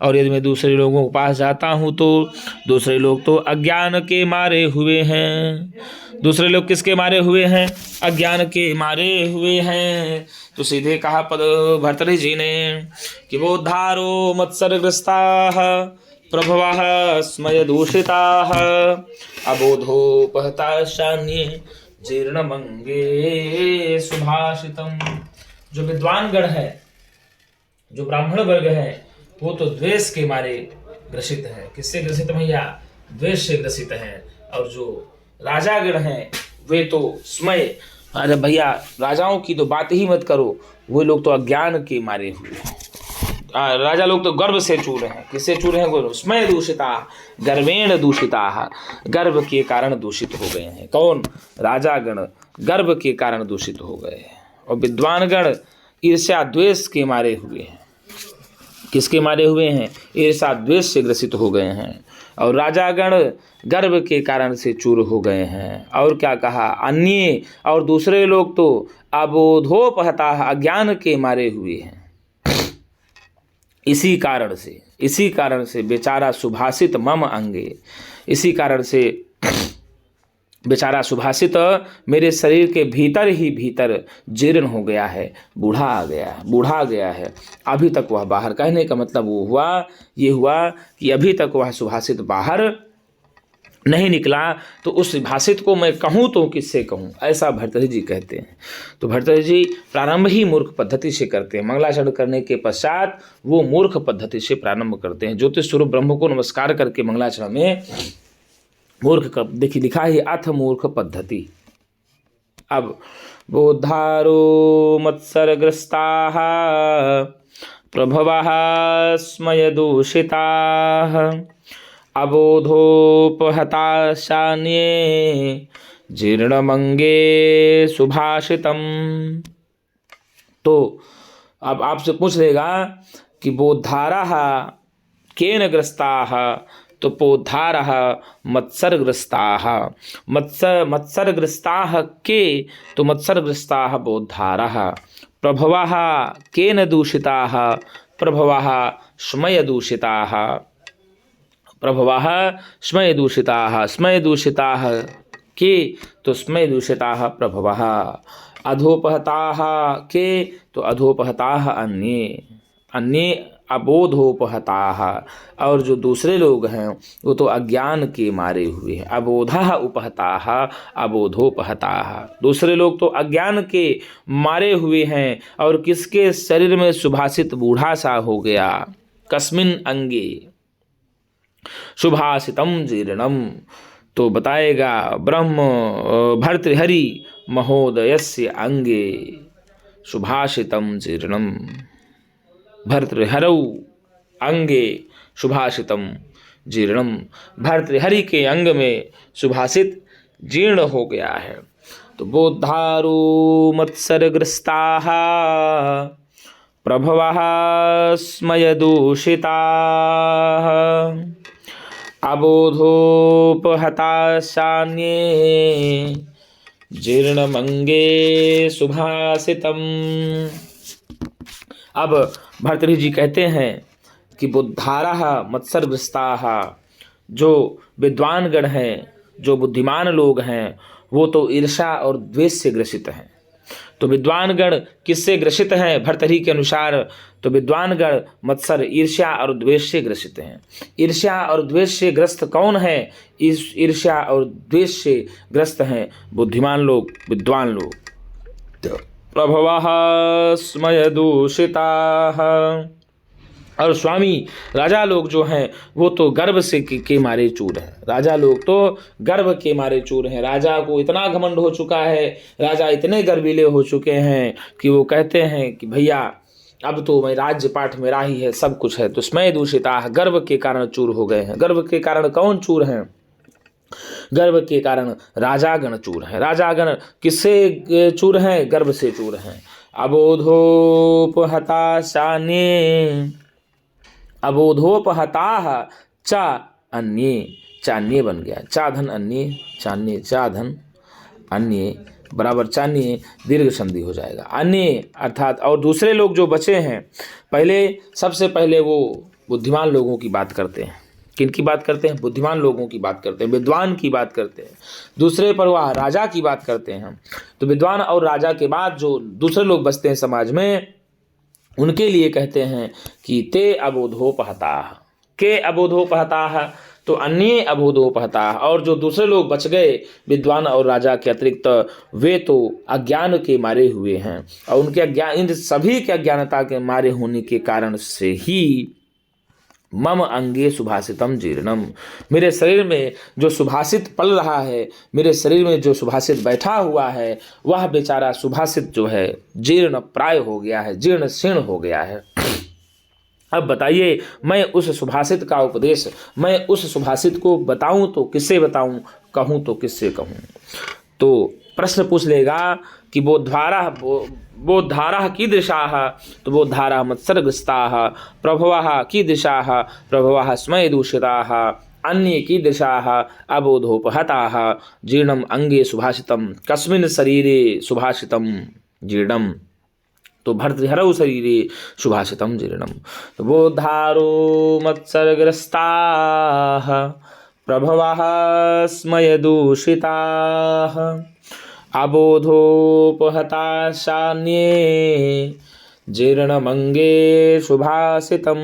और यदि मैं दूसरे लोगों के पास जाता हूँ तो दूसरे लोग तो अज्ञान के मारे हुए हैं। दूसरे लोग किसके मारे हुए हैं? अज्ञान के मारे हुए हैं। तो सीधे कहा पद भर्तृहरि जी ने कि वो धारो मत्सरग्रस्ताः प्रभवाः स्मय दूषिताः अबोधोपहताशान्ये जीर्णमंगे सुभाषितम। जो विद्वान गण है, जो ब्राह्मण वर्ग है, वो तो द्वेष के मारे ग्रसित है। किससे ग्रसित भैया? द्वेष से ग्रसित है। और जो राजा गण है वे तो स्मय, अरे भैया राजाओं की तो बात ही मत करो, वो लोग तो अज्ञान के मारे हुए हैं। राजा लोग तो गर्व से चूर हैं। किससे चूर हैं? वो स्मय दूषिता, गर्वेण दूषिता, गर्व के कारण दूषित हो गए हैं। कौन? राजा गण गर्व के कारण दूषित हो गए हैं। और विद्वान गण ईर्ष्या द्वेष के मारे हुए हैं। किसके मारे हुए हैं? ईर्ष्या द्वेष से ग्रसित हो गए हैं। और राजा गण गर्व के कारण से चूर हो गए हैं। और क्या कहा? अन्य, और दूसरे लोग तो अबोधोपहता, अज्ञान के मारे हुए हैं। इसी कारण से बेचारा सुभाषित मम अंगे, इसी कारण से बेचारा सुभाषित मेरे शरीर के भीतर ही भीतर जीर्ण हो गया है, बूढ़ा गया है। अभी तक वह बाहर, कहने का मतलब ये हुआ कि अभी तक वह सुभाषित बाहर नहीं निकला। तो उस भाषित को मैं कहूँ तो किससे कहूँ? ऐसा भर्तृहरि जी कहते हैं। तो भर्तृहरि जी प्रारंभ ही मूर्ख पद्धति से करते हैं। मंगलाचरण करने के पश्चात वो मूर्ख पद्धति से प्रारंभ करते हैं। ज्योतिष स्वरूप ब्रह्म को नमस्कार करके मंगलाचरण में मूर्ख का देखिए लिखा है, अथ मूर्ख पद्धति। अब बोधारो मत्सरग्रस्ताः प्रभवाः स्मय दूषिताः अबोधोपहताशान्ये जीर्णमंगे सुभाषितम। तो अब आपसे पूछ लेगा कि बोधाराः केन ग्रस्ताः? तो बोधारः मत्सरग्रस्ताः, मत्सरग्रस्ताः के? तो मत्सरग्रस्ताः बोधारः। प्रभवाः केन दूषिताः? प्रभवाः स्मय दूषिताः, प्रभवाः स्मय दूषिताः, स्मय दूषिताः के? तो स्मय दूषिताः प्रभवाः। अधोपहताः के? तो अधोपहताः अन्ये अबोधोपहताः, और जो दूसरे लोग हैं वो तो अज्ञान के मारे हुए हैं। अबोधः उपहताः अबोधोपहताः, दूसरे लोग तो अज्ञान के मारे हुए हैं। और किसके शरीर में सुभाषित बूढ़ा सा हो गया? कस्मिन अंगे सुभाषितम जीर्णम। तो बताएगा ब्रह्म भर्तृहरि महोदयस्य अंगे सुभाषितम जीर्णम। भर्तृहरौ अंगे सुभाषितम जीर्णम। भर्तृहरि के अंग में सुभाषित जीर्ण हो गया है। तो बोद्धारो मत्सरग्रस्ताः प्रभवः स्मयदूषिताः अबोधोपहताशान्ये जीर्णमंगे सुभाषितम। अब भर्तृहरि जी कहते हैं कि बुद्धारः मत्सरग्रस्ताः, जो विद्वानगण हैं, जो बुद्धिमान लोग हैं, वो तो ईर्ष्या और द्वेष से ग्रसित हैं। तो विद्वानगण किससे ग्रसित हैं? भर्तृहरि के अनुसार तो विद्वानगण मत्सर, ईर्ष्या और द्वेष से ग्रसित हैं। ईर्ष्या और द्वेष से ग्रस्त कौन है? इस ईर्ष्या और द्वेष से ग्रस्त हैं बुद्धिमान लोग, विद्वान लोग। प्रभवः स्मयदूषिताः, और स्वामी राजा लोग जो हैं वो तो गर्व से के मारे चूर हैं। राजा लोग तो गर्व के मारे चूर हैं। राजा को इतना घमंड हो चुका है, राजा इतने गर्वीले हो चुके हैं कि वो कहते हैं कि भैया अब तो मैं राज्य पाठ मेरा ही है, सब कुछ है। तो स्मय दूषिता, गर्व के कारण चूर हो गए हैं। गर्व के कारण कौन चूर हैं? गर्व के कारण राजागण चूर हैं। राजागण किससे चूर हैं? गर्व से चूर हैं। अबोधोपहताशान्ये, अबोधोपहताः च अन्ये, चान्ये बन गया, चाधन अन्ये, चान्ये, चाधन अन्ये बराबर चान्ये, दीर्घ संधि हो जाएगा। अन्य अर्थात और दूसरे लोग जो बचे हैं। पहले सबसे पहले वो बुद्धिमान लोगों की बात करते हैं। किनकी बात करते हैं? बुद्धिमान लोगों की बात करते हैं, विद्वान की बात करते हैं। दूसरे पर वह राजा की बात करते हैं। तो विद्वान और राजा के बाद जो दूसरे लोग बचते हैं समाज में, उनके लिए कहते हैं कि ते अबोधोपहताः, के अबोधोपहताः, तो अन्य अबोधोपहताः, और जो दूसरे लोग बच गए विद्वान और राजा के अतिरिक्त, वे तो अज्ञान के मारे हुए हैं। और उनके अज्ञान, इन सभी के अज्ञानता के मारे होने के कारण से ही मम अंगे सुभाषितम जीर्णम, मेरे शरीर में जो सुभाषित पल रहा है, मेरे शरीर में जो सुभाषित बैठा हुआ है, वह बेचारा सुभाषित जो है जीर्ण प्राय हो गया है, जीर्ण शीर्ण हो गया है। अब बताइए, मैं उस सुभाषित का उपदेश, मैं उस सुभाषित को बताऊं तो किससे बताऊं, कहूं तो किससे कहूं? तो प्रश्न पूछ लेगा कि बोद्धारः कीदृशाः, तो बोद्धारः मत्सरग्रस्ताः, प्रभवः कीदृशाः, प्रभवः स्मयदूषिताः, अन्ये कीदृशाः, अबोधोपहताः, जीर्णम अंगे सुभाषितम, कस्मिन् शरीरे सुभाषितम जीर्णम, तो भर्तृहरौ शरीरे सुभाषितम जीर्णम। तो बोद्धारो मत्सरग्रस्ताः, प्रभवः स्मयदूषिताः, अबोधोपहताशान्ये जीर्णमंगे सुभाषितम।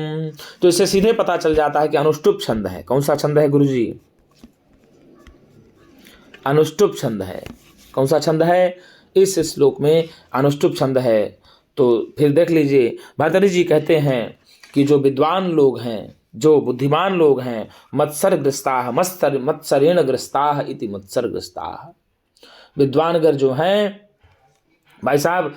तो इससे सीधे पता चल जाता है कि अनुष्टुप छंद है। कौन सा छंद है गुरुजी? अनुष्टुप छंद है। कौन सा छंद है? इस श्लोक में अनुष्टुप छंद है। तो फिर देख लीजिए, भर्तृहरि जी कहते हैं कि जो विद्वान लोग हैं, जो बुद्धिमान लोग हैं, मत्सरग्रस्ताः, मत्सरेण ग्रस्ताः इति मत्सरग्रस्ताः, विद्वानगण जो हैं भाई साहब,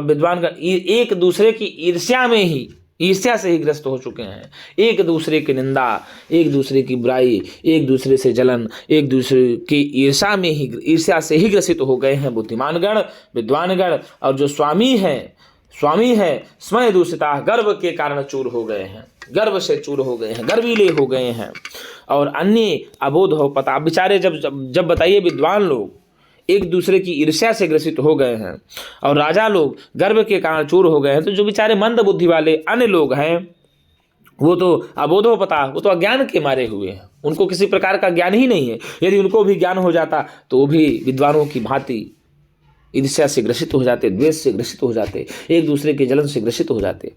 विद्वानगण एक दूसरे की ईर्ष्या में ही, ईर्ष्या से ही ग्रस्त हो चुके हैं। एक दूसरे की निंदा, एक दूसरे की बुराई, एक दूसरे से जलन, एक दूसरे की ईर्ष्या से ही ग्रसित हो गए हैं बुद्धिमानगण, विद्वानगण। और जो स्वामी है स्मय दूषिता, गर्व के कारण चूर हो गए हैं, गर्व से चूर हो गए हैं, गर्वीले हो गए हैं। और अन्य अबोध हो पता, बेचारे जब बताइए विद्वान लोग एक दूसरे की ईर्ष्या से ग्रसित हो गए हैं और राजा लोग गर्व के कारण चूर हो गए हैं, तो जो बेचारे मंद बुद्धि वाले अन्य लोग हैं वो तो अबोधो पता, वो तो अज्ञान के मारे हुए हैं, उनको किसी प्रकार का ज्ञान ही नहीं है। यदि उनको भी ज्ञान हो जाता तो वो भी विद्वानों की भांति ईर्ष्या से ग्रसित हो जाते, द्वेष से ग्रसित हो जाते, एक दूसरे के जलन से ग्रसित हो जाते।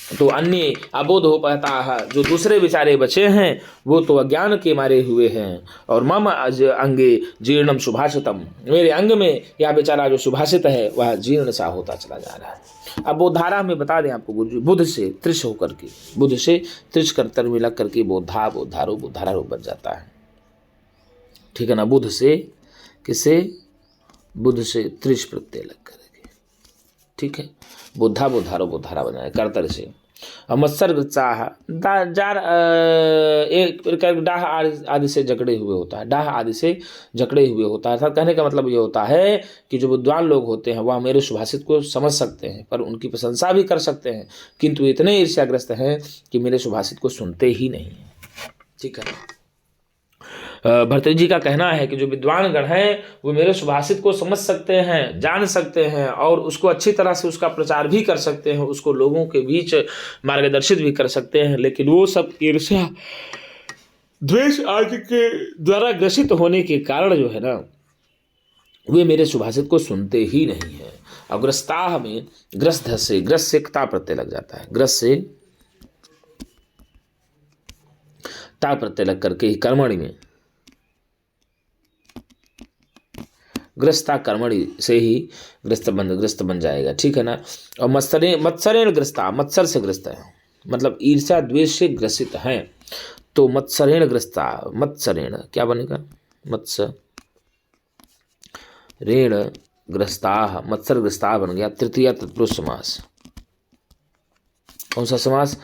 तो अन्य अबोध हो पाता है, जो दूसरे बेचारे बचे हैं वो तो अज्ञान के मारे हुए हैं। और मम अंगे जीर्णम सुभाषितम, मेरे अंग में यह बेचारा जो सुभाषित है वह जीर्ण सा होता चला जा रहा है। अब बोधारा में बता दें आपको गुरु जी, बुध से त्रिश होकर के, बुध से त्रिश कर मिलक करके बोधारो बोधारा रूप बन जाता है। ठीक है ना। बुध से किसे, बुध से त्रिश प्रत्यय लग करके ठीक है, बुद्धा बुद्धारो बुद्धारा बनाए कर्तर से। और मत्सर चाह जार एक प्रकार डाह आदि से जकड़े हुए होता है, डाह आदि से जकड़े हुए होता है। अर्थात कहने का मतलब ये होता है कि जो विद्वान लोग होते हैं वह मेरे सुभाषित को समझ सकते हैं, पर उनकी प्रशंसा भी कर सकते हैं, किंतु इतने ईर्ष्याग्रस्त हैं कि मेरे सुभाषित को सुनते ही नहीं हैं। ठीक है, भर्तृहरि जी का कहना है कि जो विद्वान गण हैं वो मेरे सुभाषित को समझ सकते हैं, जान सकते हैं और उसको अच्छी तरह से उसका प्रचार भी कर सकते हैं, उसको लोगों के बीच मार्गदर्शित भी कर सकते हैं, लेकिन वो सब ईर्ष्या द्वेष आदि के द्वारा ग्रसित होने के कारण जो है ना, वे मेरे सुभाषित को सुनते ही नहीं है। और ग्रस्ताह में ग्रस्त से ग्रस्त से ता प्रत्यय लग जाता है, ग्रस्त से ता प्रत्यय लग करके ही कर्मणि में ग्रस्ता कर्मणि से ही ग्रस्त बन जाएगा। ठीक है ना। और मत्सरेण ग्रस्ता, मत्सर से ग्रस्त है मतलब ईर्ष्या द्वेष से ग्रसित हैं, तो मत्सरेण ग्रस्ता, मत्सरेण क्या बनेगा, मत्सरेण ग्रस्ता, मत्सर ग्रस्ता बन गया। तृतीया तत्पुरुष समास, कौन सा समास,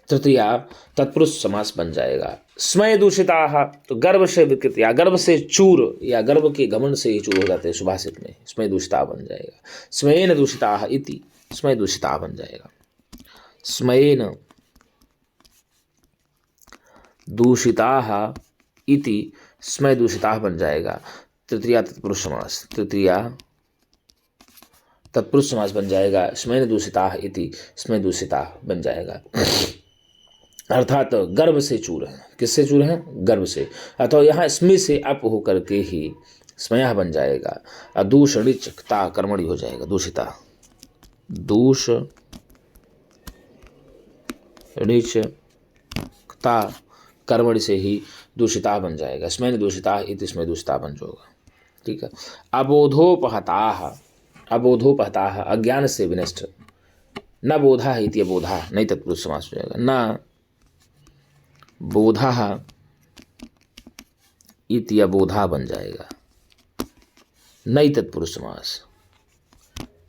तृतीया तत्पुरुष समास बन जाएगा। स्मय दूषिता, तो गर्भ से विकृत या गर्भ से चूर या गर्भ के घमंड से ही चूर हो जाते हैं सुभाषित में, स्मय दूषिता बन जाएगा। स्मयेन दूषिता इति, स्मय दूषिता बन जाएगा। स्मयेन दूषिता इति स्मय दूषिता बन जाएगा। तृतीया तत्पुरुष समास, तृतीया तत्पुरुष समास बन जाएगा। स्मयेन दूषिता इति स्मय दूषिता बन जाएगा। अर्थात गर्भ से चूर है, किससे चूर है, गर्भ से, अथवा यहाँ स्मय से अप होकर के ही स्मया बन जाएगा। दूषणिचता कर्मणि हो जाएगा, दूषिता, दूषणिचता कर्मणि से ही दूषिता बन जाएगा। स्मय दूषिता इति स्मय दूषिता बन जाएगा। ठीक है। अबोधोपहता, अबोधोपहता अज्ञान से विनष्ट, न बोधा इति अबोधा नहीं तत्पुरुष समास हो जाएगा। न बोधा इति अबोधा बन जाएगा। नई तत्पुरुष समास,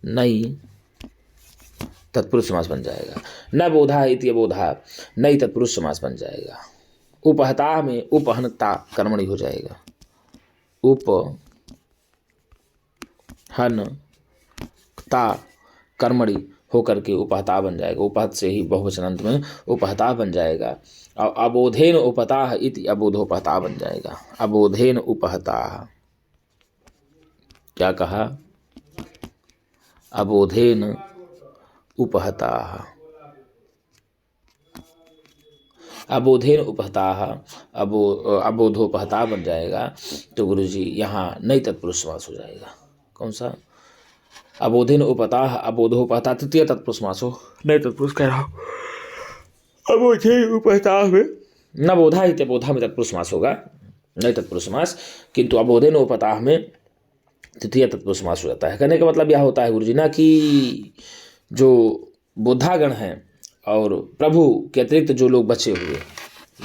नई तत्पुरुष समास बन जाएगा। न बोधा इति अबोधा नई तत्पुरुष समास बन जाएगा। उपहता में उपहनता कर्मणि हो जाएगा। उपहनता कर्मणि होकर के उपहता बन जाएगा। उपहत से ही बहुवचन अंत में उपहता बन जाएगा। और अबोधेन उपहता इति अबोधोपहता बन जाएगा। अबोधेन उपहता, क्या कहा, अबोधेन उपहता, अबोधेन उपहता अबोधोपहता बन जाएगा। तो गुरुजी यहाँ नई तत्पुरुष समास हो जाएगा। कौन सा, अबोधेन उपहता अबोधोपहता तृतीय तत्पुरुष समास हो, नई तत्पुरुष कह रहा हूँ। अबोधेन उपहता में न बोधा इति बोधा में तत्पुरुष समास होगा, नई तत्पुरुष समास, किंतु अबोधेन उपहता में तृतीय तत्पुरुष समास हो जाता है। कहने का मतलब यह होता है गुरुजी ना कि जो बुद्धागण हैं और प्रभु के अतिरिक्त जो लोग बचे हुए,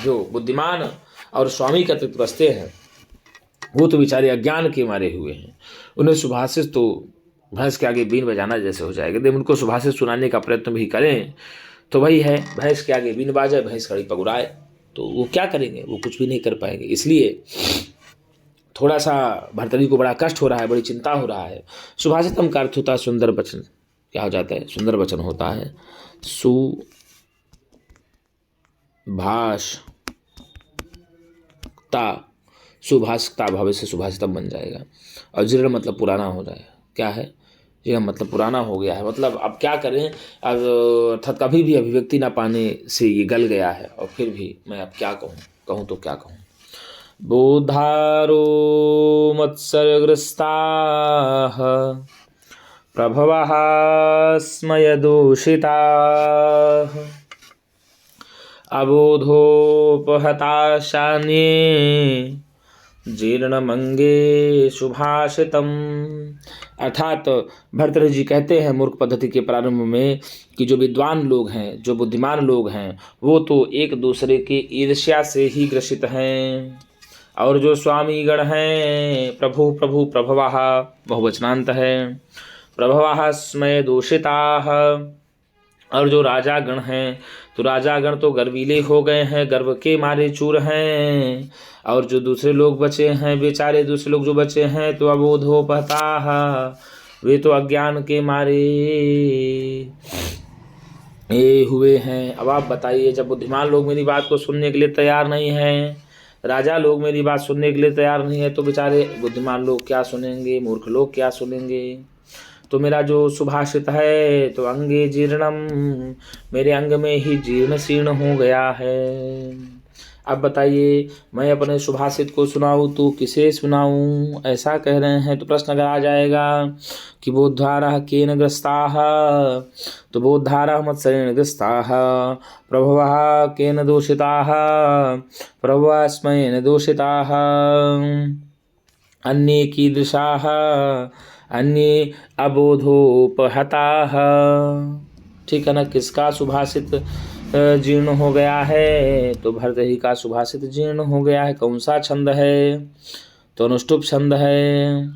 जो बुद्धिमान और स्वामी के अतिरिक्त बसते हैं, वो तो बेचारे अज्ञान के मारे हुए हैं। उन्हें सुभाषित तो भैंस के आगे बीन बजाना जैसे हो जाएगा। यदि उनको सुभाषित सुनाने का प्रयत्न भी करें तो वही है, भैंस के आगे बीन बाजे, भैंस खड़ी पगुराए, तो वो क्या करेंगे, वो कुछ भी नहीं कर पाएंगे। इसलिए थोड़ा सा भर्तृहरि को बड़ा कष्ट हो रहा है, बड़ी चिंता हो रहा है। सुभाषितम का अर्थ होता है सुंदर वचन, क्या हो जाता है, सुंदर वचन होता है। सुभाषता, सुभाषिता भाव से सुभाषितम बन जाएगा। और जीर्ण मतलब पुराना हो जाए, क्या है, जीर्ण मतलब पुराना हो गया है, मतलब अब क्या करें, अब अर्थात कभी भी अभिव्यक्ति ना पाने से ये गल गया है, और फिर भी मैं अब क्या कहूँ तो क्या कहूँ। बोधारो मत्सरग्रस्ताः प्रभवः स्मयदूषिताः अबोधोपहता शान्ये जीर्णमंगे सुभाषितम। अर्थात भर्तृहरि जी कहते हैं मूर्ख पद्धति के प्रारंभ में कि जो विद्वान लोग हैं, जो बुद्धिमान लोग हैं, वो तो एक दूसरे की ईर्ष्या से ही ग्रसित हैं, और जो स्वामी गण हैं, प्रभु प्रभु प्रभवः बहुवचनांत है, प्रभवाः स्मय दूषिताः। और जो राजागण हैं तो राजागण तो गर्वीले हो गए हैं, गर्व के मारे चूर हैं। और जो दूसरे लोग बचे हैं, बेचारे दूसरे लोग जो बचे हैं तो अबोधोपताः, वे तो अज्ञान के मारे ये हुए हैं। अब आप बताइए, जब बुद्धिमान लोग मेरी बात को सुनने के लिए तैयार नहीं हैं, राजा लोग मेरी बात सुनने के लिए तैयार नहीं है, तो बेचारे बुद्धिमान लोग क्या सुनेंगे, मूर्ख लोग क्या सुनेंगे। तो मेरा जो सुभाषित है तो अंगे जीर्णम, मेरे अंग में ही जीर्ण शीर्ण हो गया है। अब बताइए, मैं अपने सुभाषित को सुनाऊँ तो किसे सुनाऊँ, ऐसा कह रहे हैं। तो प्रश्न अगर आ जाएगा कि बोद्धारः केन ग्रस्ताः, तो बोद्धारः मत्सरेण ग्रस्ताः, प्रभवः केन दूषिताः, प्रभवः स्मयेन दूषिताः, अन्ये कीदृशाः, अन्ये अबोधोपहताः। ठीक है ना। किसका सुभाषित जीर्ण हो गया है, तो भर्तृहरि का सुभाषित जीर्ण हो गया है। कौन सा छंद है, तो अनुष्टुप छंद है।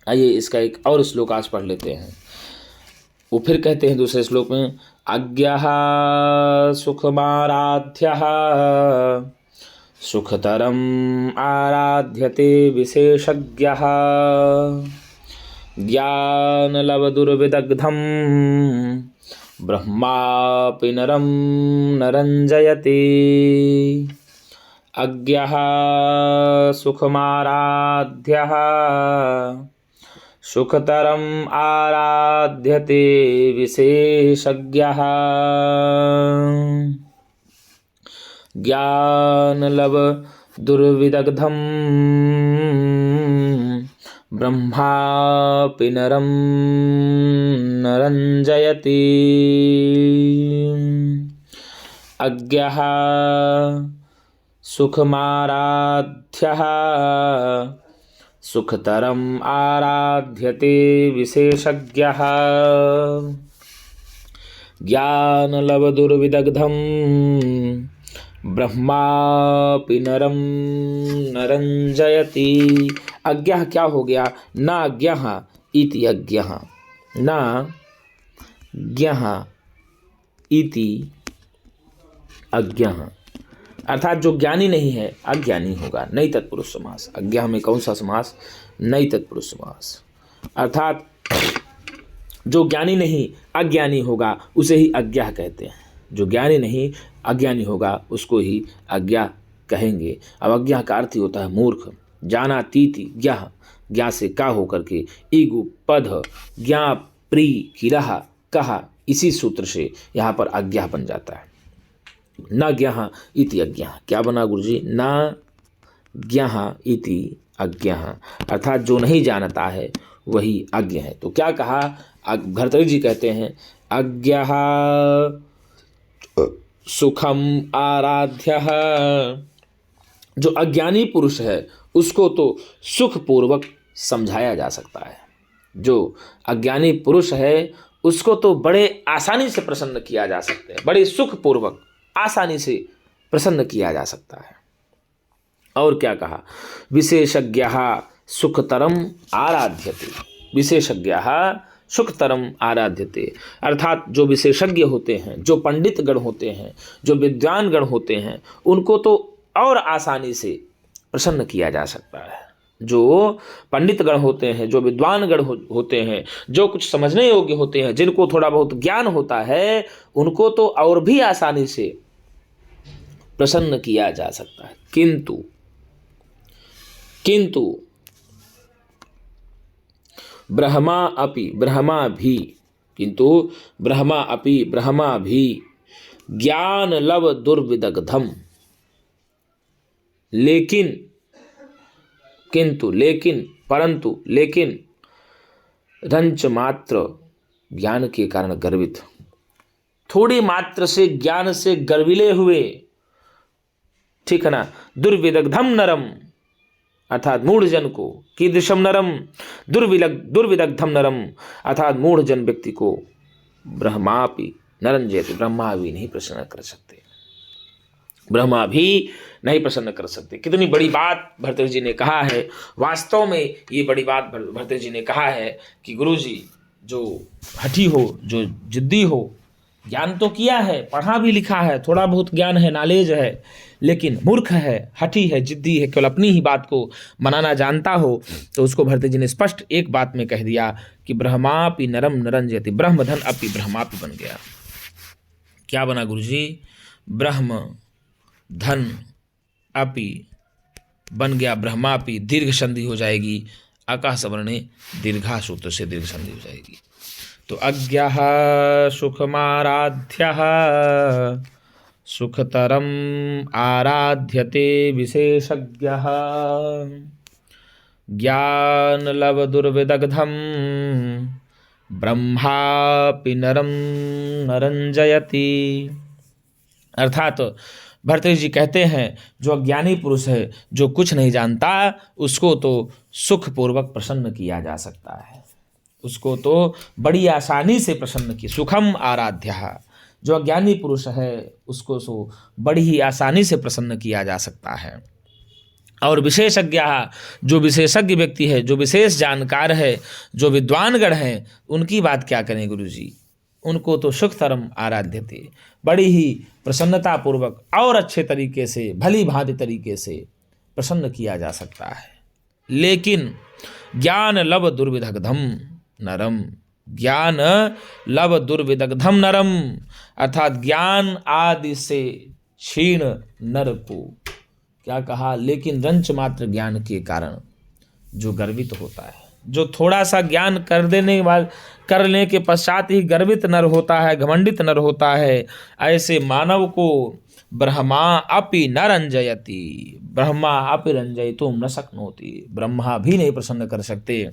आइए इसका एक और श्लोक आज पढ़ लेते हैं। वो फिर कहते हैं दूसरे श्लोक में, अज्ञः सुखमाराध्यः सुखतरम् आराध्यते विशेषज्ञः, ज्ञानलवदुर्विदग्धम् ब्रह्मापि नरं नरञ्जयति। अज्ञः सुखमाराध्यः सुखतरम् आराध्यते विशेषज्ञः, ज्ञानलवदुर्विदग्धम् ब्रह्मापि नरं नरञ्जयति। अज्ञः सुखमाराध्यः सुखतरम् आराध्यते विशेषज्ञः, ज्ञानलवदुर्विदग्धम् ब्रह्मापि नरं नरञ्जयति। अज्ञः क्या हो गया, न अज्ञः इति अज्ञः, न ज्ञः इति अज्ञः, अर्थात जो ज्ञानी नहीं है अज्ञानी होगा। नई तत्पुरुष समास। अज्ञः में कौन सा समास, नई तत्पुरुष समास। अर्थात जो ज्ञानी नहीं अज्ञानी होगा उसे ही अज्ञः कहते हैं। जो ज्ञानी नहीं अज्ञानी होगा उसको ही अज्ञा कहेंगे। अब अज्ञा का अर्थ ही होता है मूर्ख। जानातीति ज्ञः, ज्ञा से का होकर के, ईगु पद ज्ञा प्री की रहा कहा, इसी सूत्र से यहाँ पर अज्ञा बन जाता है। न ज्ञः इति अज्ञः, क्या बना गुरुजी, न ज्ञः इति अज्ञः, अर्थात जो नहीं जानता है वही अज्ञ है। तो क्या कहा, भर्तृहरि जी कहते हैं अज्ञः सुखम आराध्यः, जो अज्ञानी पुरुष है उसको तो सुखपूर्वक समझाया जा सकता है। जो अज्ञानी पुरुष है उसको तो बड़े आसानी से प्रसन्न किया जा सकता है, बड़े सुखपूर्वक आसानी से प्रसन्न किया जा सकता है। और क्या कहा, विशेषज्ञः सुखतरम आराध्यते, विशेषज्ञः सुखतरम आराध्यते, अर्थात जो विशेषज्ञ होते हैं, जो पंडित गण होते हैं, जो विद्वान गण होते हैं, उनको तो और आसानी से प्रसन्न किया जा सकता है। जो पंडित गण होते हैं, जो विद्वान गण होते हैं, जो कुछ समझने योग्य होते हैं, जिनको थोड़ा बहुत ज्ञान होता है, उनको तो और भी आसानी से प्रसन्न किया जा सकता है। किंतु ब्रह्मा भी ज्ञान लव दुर्विदग्धम, लेकिन रंच मात्र ज्ञान के कारण गर्वित, थोड़ी मात्र से ज्ञान से गर्विले हुए, ठीक है ना, दुर्विदग्धम नरम, अर्थात मूढ़ जन को, कीदृशम नरम, दुर्विदग्धम नरम, अर्थात मूढ़ जन व्यक्ति को ब्रह्मापि नरंजयति, ब्रह्मा भी नहीं प्रसन्न कर सकते। ब्रह्मा भी नहीं प्रसन्न कर सकते। कितनी बड़ी बात भर्तृहरि जी ने कहा है। वास्तव में ये बड़ी बात भर्तृहरि जी ने कहा है कि गुरु जी जो हठी हो, जो जिद्दी हो, ज्ञान तो किया है, पढ़ा भी लिखा है, थोड़ा बहुत ज्ञान है, नॉलेज है, लेकिन मूर्ख है, हठी है, जिद्दी है, केवल अपनी ही बात को मनाना जानता हो, तो उसको भर्तृहरि जी ने स्पष्ट एक बात में कह दिया कि ब्रह्मापि नरम नरंजयति, ब्रह्मधन अपि ब्रह्मापि बन गया। क्या बना गुरु जी? ब्रह्म धन अपि बन गया, ब्रह्मापि दीर्घ संधि हो जाएगी, आकाश वर्णे दीर्घा सूत्र से दीर्घ संधि हो जाएगी। तो अज्ञः सुखमाराध्यः सुखतरम आराध्यते विशेषज्ञः ज्ञान लव दुर्विदग्धम ब्रह्मापि नरम नरंजयति। अर्थात भर्तृहरि जी कहते हैं जो अज्ञानी पुरुष है, जो कुछ नहीं जानता, उसको तो सुखपूर्वक प्रसन्न किया जा सकता है, उसको तो बड़ी आसानी से प्रसन्न किया। सुखम आराध्य, जो अज्ञानी पुरुष है उसको सो बड़ी ही आसानी से प्रसन्न किया जा सकता है। और विशेषज्ञ, जो विशेषज्ञ व्यक्ति है, जो विशेष जानकार है, जो विद्वानगण हैं, उनकी बात क्या करें गुरु जी? उनको तो सुखतरम आराध्यते, बड़ी ही प्रसन्नता पूर्वक और अच्छे तरीके से, भली भांति तरीके से प्रसन्न किया जा सकता है। लेकिन ज्ञान लव दुर्विदग्धम नरम, ज्ञान लव दुर्विदग्धम नरम, अर्थात ज्ञान आदि से क्षीण नर को क्या कहा? लेकिन रंच मात्र ज्ञान के कारण जो गर्वित होता है, जो थोड़ा सा ज्ञान करने के पश्चात ही गर्वित नर होता है, घमंडित नर होता है, ऐसे मानव को ब्रह्मा अपि न रंजयति, ब्रह्मा अपि रंजयितुम न शक्नोति, ब्रह्मा भी नहीं प्रसन्न कर सकते।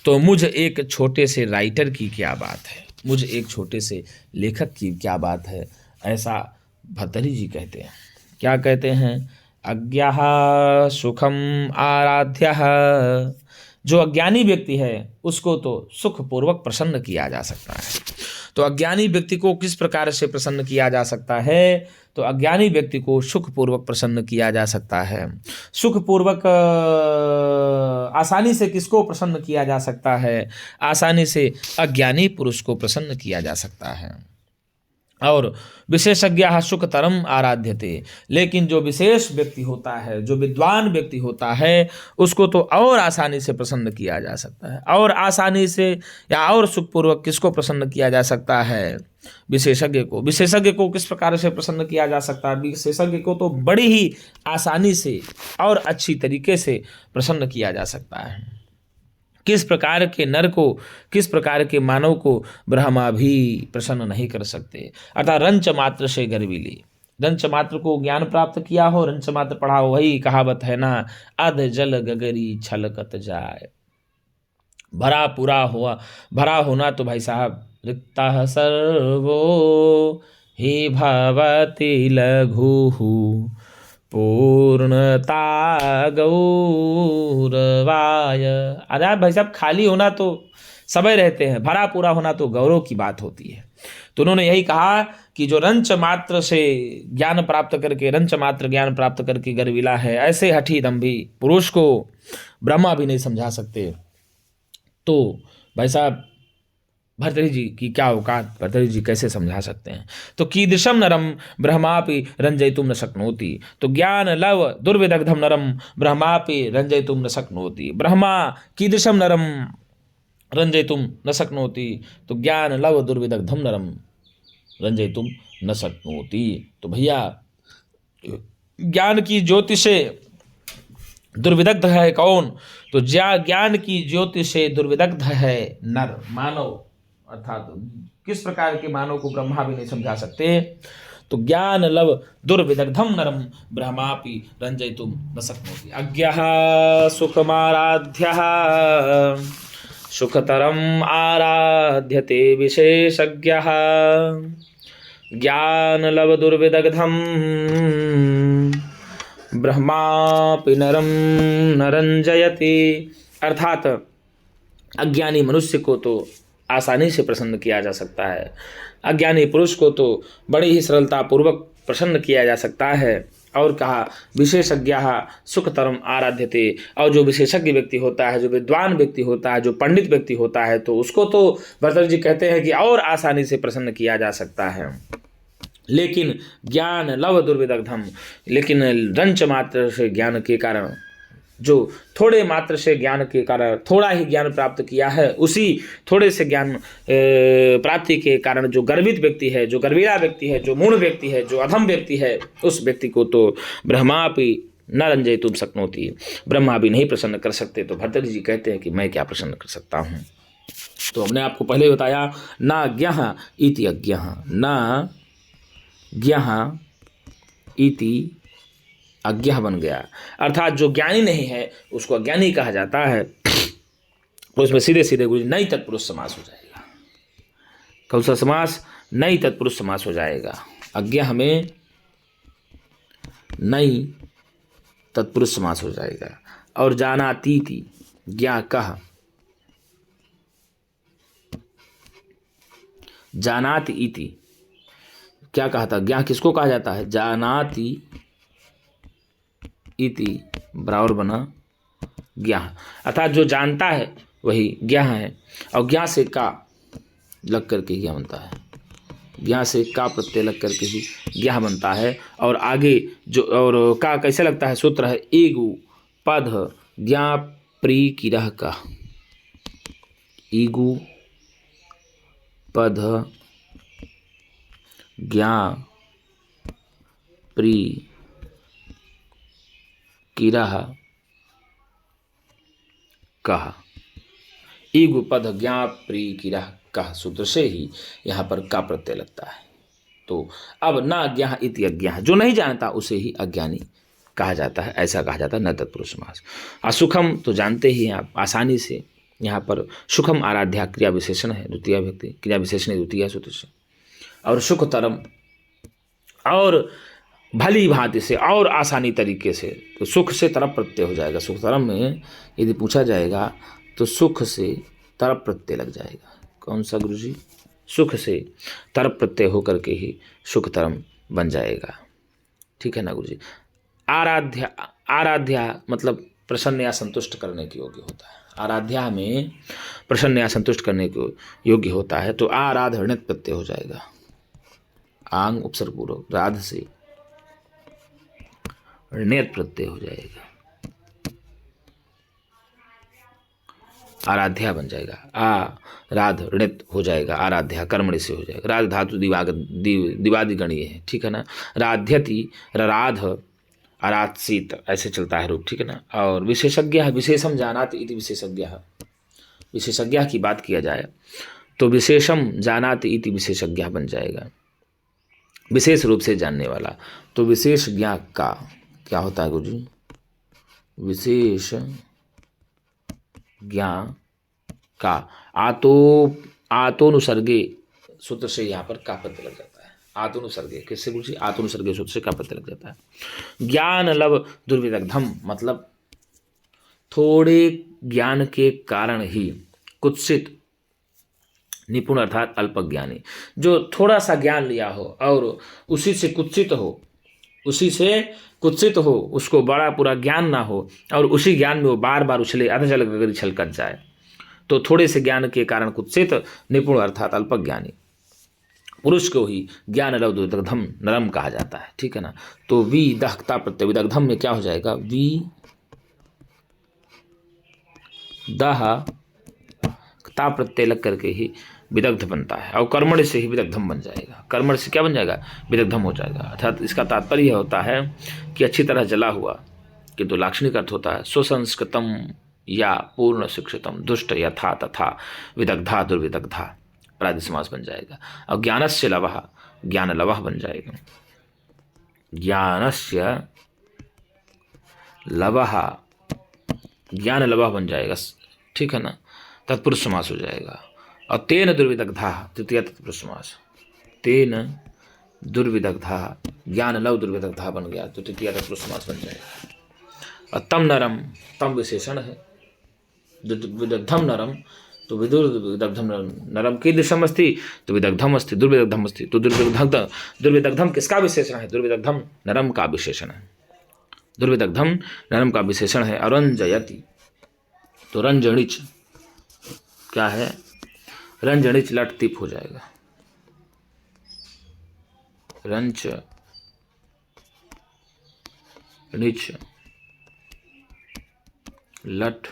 तो मुझ एक छोटे से राइटर की क्या बात है, मुझ एक छोटे से लेखक की क्या बात है, ऐसा भर्तृहरि जी कहते हैं। क्या कहते हैं? अज्ञः सुखम आराध्यः, जो अज्ञानी व्यक्ति है उसको तो सुखपूर्वक प्रसन्न किया जा सकता है। तो अज्ञानी व्यक्ति को किस प्रकार से प्रसन्न किया जा सकता है? तो अज्ञानी व्यक्ति को सुखपूर्वक प्रसन्न किया जा सकता है। सुखपूर्वक आसानी से किसको प्रसन्न किया जा सकता है? आसानी से अज्ञानी पुरुष को प्रसन्न किया जा सकता है। और विशेषज्ञ सुखतरम आराध्यते, लेकिन जो विशेष व्यक्ति होता है, जो विद्वान व्यक्ति होता है, उसको तो और आसानी से प्रसन्न किया जा सकता है। और आसानी से या और सुखपूर्वक किसको प्रसन्न किया जा सकता है? विशेषज्ञ को। विशेषज्ञ को किस प्रकार से प्रसन्न किया जा सकता है? विशेषज्ञ को तो बड़ी ही आसानी से और अच्छी तरीके से प्रसन्न किया जा सकता है। किस प्रकार के नर को, किस प्रकार के मानव को ब्रह्मा भी प्रसन्न नहीं कर सकते। अर्थात रंच मात्र से गर्विली, रंच मात्र को ज्ञान प्राप्त किया हो, रंच मात्र पढ़ा हो, वही कहावत है ना, अध जल गगरी छलकत जाए। भरा होना तो भाई साहब रिक्ता सर्वो ही भवति लघुहु पूर्णता गौरवाय। अरे भाई साहब, खाली होना तो सभी रहते हैं, भरा पूरा होना तो गौरव की बात होती है। तो उन्होंने यही कहा कि जो रंच मात्र से ज्ञान प्राप्त करके, रंच मात्र ज्ञान प्राप्त करके गर्विला है, ऐसे हठी दम्भी पुरुष को ब्रह्मा भी नहीं समझा सकते। तो भाई साहब भर्तृहरि जी की क्या औकात, भर्तृहरि जी कैसे समझा सकते हैं? तो कीदृशम नरम ब्रह्मापि रंजयितुम न शक्नोति, तो ज्ञान लव दुर्विदग्धम नरम ब्रह्मापि रंजयितुम न शक्नोति। ब्रह्मा कीदृशम नरम रंजयितुम न शक्नोति, तो ज्ञान लव दुर्विदग्धम नरम रंजयितुम न शक्नोति। तो भैया ज्ञान की ज्योति से दुर्विदग्ध है कौन? तो ज्ञान की ज्योति से दुर्विदग्ध है नर, मानव। अर्थात किस प्रकार के मानव को ब्रह्मा भी नहीं समझा सकते। तो ज्ञान लव दुर्विदग्धम नरम ब्रह्मापि रंजयितुम न शक्नोति। अज्ञः सुखमाराध्यः सुखतरम आराध्यते विशेषज्ञः ज्ञान लव दुर्विदग्धम ब्रह्मापि नरम नरंजयति। अर्थात अज्ञानी मनुष्य को तो आसानी से प्रसन्न किया जा सकता है, अज्ञानी पुरुष को तो बड़ी ही सरलता पूर्वक प्रसन्न किया जा सकता है। और कहा विशेषज्ञ सुखतरम आराध्यते, और जो विशेषज्ञ व्यक्ति होता है, जो विद्वान व्यक्ति होता है, जो पंडित व्यक्ति होता है, तो उसको तो भरतर्षि जी कहते हैं कि और आसानी से प्रसन्न किया जा सकता है। लेकिन ज्ञान लव दुर्विदग्धम, लेकिन रंच मात्र से ज्ञान के कारण, जो थोड़े मात्र से ज्ञान के कारण थोड़ा ही ज्ञान प्राप्त किया है, उसी थोड़े से ज्ञान प्राप्ति के कारण जो गर्वित व्यक्ति है, जो गर्वीला व्यक्ति है, जो मूढ़ व्यक्ति है, जो अधम व्यक्ति है, उस व्यक्ति को तो ब्रह्मापि न रंजयितुं शक्नोति, ब्रह्मा भी नहीं प्रसन्न कर सकते। तो भरतर्षि जी कहते हैं कि मैं क्या प्रसन्न कर सकता हूँ। तो हमने आपको पहले ही बताया, ना ज्ञः इति अज्ञः, ना ज्ञः इति अज्ञः बन गया, अर्थात जो ज्ञानी नहीं है उसको अज्ञानी कहा जाता है। तो उसमें सीधे सीधे गुरु नई तत्पुरुष समास हो जाएगा। कौन सा समास? नई तत्पुरुष समास हो जाएगा। अज्ञः में नई तत्पुरुष समास हो जाएगा। और जानातीति ज्ञा कह, जानाति इति क्या कहा था? ज्ञा किसको कहा जाता है? जानाति इति बराबर बना ज्ञा, अर्थात जो जानता है वही ज्ञा है। और ज्ञा से का लग करके ज्ञा बनता है, ज्ञा से का प्रत्यय लग करके ही ज्ञा बनता है। और आगे जो और का कैसे लगता है? सूत्र है ईगु पद ज्ञा प्री किरह का, ईगु पद ज्ञा प्री किरह कहा, ईगु पद ज्ञा प्री किरह कहा सूत्र से ही यहाँ पर का प्रत्यय लगता है। तो अब ना ज्ञा इति अज्ञा, जो नहीं जानता उसे ही अज्ञानी कहा जाता है, ऐसा कहा जाता है न तत्पुरुष समास। असुखम तो जानते ही हैं आप आसानी से, यहाँ पर सुखम आराध्या क्रिया विशेषण है, द्वितीय व्यक्ति क्रिया विशेषण द्वितीय सूत्र से। और सुखतरम, और भली भांति से और आसानी तरीके से, तो सुख से तरफ प्रत्यय हो जाएगा। सुखतरम में यदि पूछा जाएगा तो सुख से तरफ प्रत्यय लग जाएगा। कौन सा गुरुजी? सुख से तरफ प्रत्यय होकर के ही सुखतरम बन जाएगा। ठीक है ना गुरुजी? आराध्या, आराध्या मतलब प्रसन्न या संतुष्ट करने के योग्य होता है। आराध्या में प्रसन्न या संतुष्ट करने को योग्य होता है। तो आराध ऋणित प्रत्यय हो जाएगा, आंग उपसर्ग पूर्वक, राध से ऋणित प्रत्यय हो जाएगा, आराध्या बन जाएगा। आ राध ऋणित हो जाएगा, आराध्या कर्मणि से हो जाएगा। राध धातु दिवादि गणीय है, ठीक है ना। राध्यति राध आराधसीत ऐसे चलता है रूप, ठीक है ना। और विशेषज्ञ विशेषम जानाति इति विशेषज्ञ, विशेषज्ञ की बात किया जाए तो विशेषम जानाति इति विशेषज्ञ बन जाएगा, विशेष रूप से जानने वाला। तो विशेष ज्ञा का क्या होता है गुरुजी? विशेष ज्ञा का आतोनुसर्गे सूत्र से यहाँ पर का प्रत्यय लग जाता है। आतोनुसर्गे किससे गुरुजी? आतोनुसर्गे सूत्र से का प्रत्यय लग जाता है। ज्ञान लव दुर्विदग्धम मतलब थोड़े ज्ञान के कारण ही कुत्सित निपुण अर्थात अल्पज्ञानी, जो थोड़ा सा ज्ञान लिया हो और उसी से कुत्सित हो, उसी से कुत्सित हो, उसको बड़ा पूरा ज्ञान ना हो और उसी ज्ञान में वो बार बार उछले, अधजल गगरी छलकत जाए, तो थोड़े से ज्ञान के कारण कुत्सित निपुण अर्थात अल्पज्ञानी पुरुष को ही ज्ञान लव दुर्विदग्धम नरम कहा जाता है, ठीक है ना। तो विदग्धता प्रत्यय विदग्धम में क्या हो जाएगा? ता प्रत्यय लग करके ही विदग्ध बनता है। और कर्मण से ही विदग्धम बन जाएगा। कर्मण से क्या बन जाएगा? विदग्धम हो जाएगा। अर्थात इसका तात्पर्य यह होता है कि अच्छी तरह जला हुआ, किंतु लाक्षणिक अर्थ होता है सुसंस्कृतम या पूर्ण शिक्षितम, दुष्ट यथा तथा विदग्धा दुर्विदग्धा, प्रादि समास बन जाएगा। और ज्ञानस्य लवः, ज्ञान लवः बन जाएगा। ज्ञानस्य लवः, ज्ञान लवः बन जाएगा, ठीक है ना। तत्पुरुष समास हो जाएगा। और तेन दुर्विदग्धा तृतीय तत्पुरुष समास, तेन दुर्विदग्धा ज्ञान लव दुर्विदग्धा बन गया तो तृतीय तत्पुरुष समास बन जाएगा। और तम नरम, तम विशेषण है, विदग्धम नरम तो विदुर्दग्धम नरम कीदृशम अस्ति, तो विदग्धम अस्ति दुर्विदग्धम अस्ति। तो दुर्विदग्धम किसका विशेषण है? दुर्विदग्धम नरम का विशेषण है। दुर्विदग्धम नरम का विशेषण है। अरंजयति, तो रंजणिच क्या है? रंजणिच लट तिप हो जाएगा। रंच णिच लट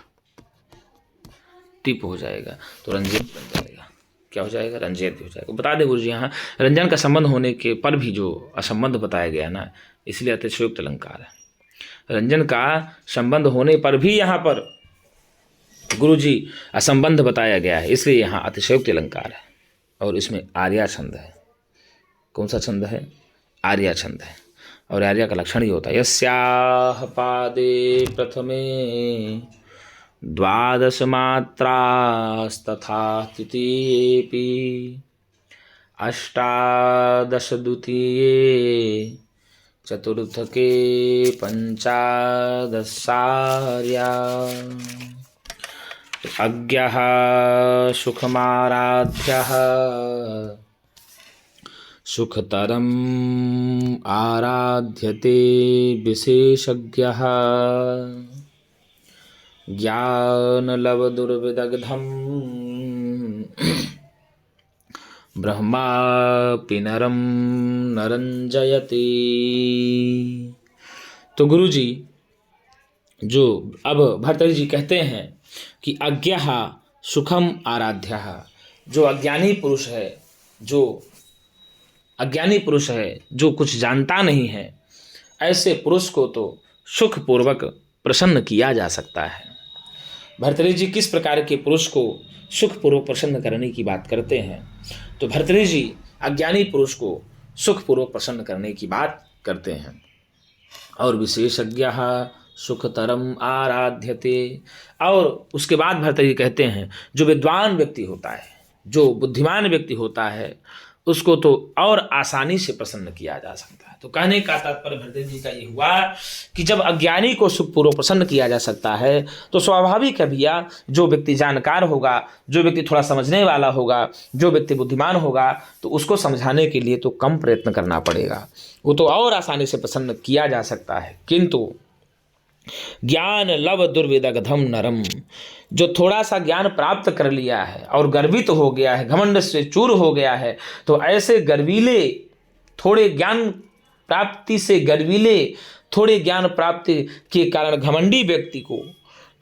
टिप हो जाएगा, तो रंजित बन जाएगा। क्या हो जाएगा? रंजित हो जाएगा। बता दें गुरु जी, यहाँ रंजन का संबंध होने के पर भी जो असंबंध बताया गया ना, इसलिए अतिशयोक्त अलंकार है। रंजन का संबंध होने पर भी यहाँ पर गुरु जी असंबंध बताया गया है, इसलिए यहाँ अतिशयोक्त अलंकार है। और इसमें आर्या छंद है। कौन सा छंद है? आर्या छंद है। और आर्या का लक्षण ही होता है यस्याह पादे प्रथमे द्वादश मात्रास्तथा तृतीयेपि अष्टादश द्वितीये चतुर्थके पंचादशार्या। अज्ञः सुखमाराध्यः सुखतरम् आराध्यते विशेषज्ञः ज्ञानलवदुर्विदग्धम् ब्रह्मापि नरं नरंजयति। तो गुरु जी जो अब भर्तृहरि जी कहते हैं कि अज्ञः सुखम आराध्यः, जो अज्ञानी पुरुष है, जो अज्ञानी पुरुष है, जो कुछ जानता नहीं है, ऐसे पुरुष को तो सुखपूर्वक प्रसन्न किया जा सकता है। भर्तृहरि जी किस प्रकार के पुरुष को सुखपूर्वक प्रसन्न करने की बात करते हैं? तो भर्तृहरि जी अज्ञानी पुरुष को सुखपूर्वक प्रसन्न करने की बात करते हैं। और विशेषज्ञ सुखतरम आराध्यते, और उसके बाद भर्तृहरि जी कहते हैं जो विद्वान व्यक्ति होता है, जो बुद्धिमान व्यक्ति होता है, उसको तो और आसानी से प्रसन्न किया जा सकता है। तो कहने का तात्पर्य भर्तृहरि जी का ये हुआ कि जब अज्ञानी को सुखपूर्वक प्रसन्न किया जा सकता है, तो स्वाभाविक है भैया, जो व्यक्ति जानकार होगा, जो व्यक्ति थोड़ा समझने वाला होगा, जो व्यक्ति बुद्धिमान होगा, तो उसको समझाने के लिए तो कम प्रयत्न करना पड़ेगा, वो तो और आसानी से प्रसन्न किया जा सकता है। किंतु ज्ञान लव दुर्विदग्धम नरम, जो थोड़ा सा ज्ञान प्राप्त कर लिया है और गर्वित हो गया है, घमंड से चूर हो गया है, तो ऐसे गर्वीले थोड़े ज्ञान प्राप्ति से गर्वीले थोड़े ज्ञान प्राप्ति के कारण घमंडी व्यक्ति को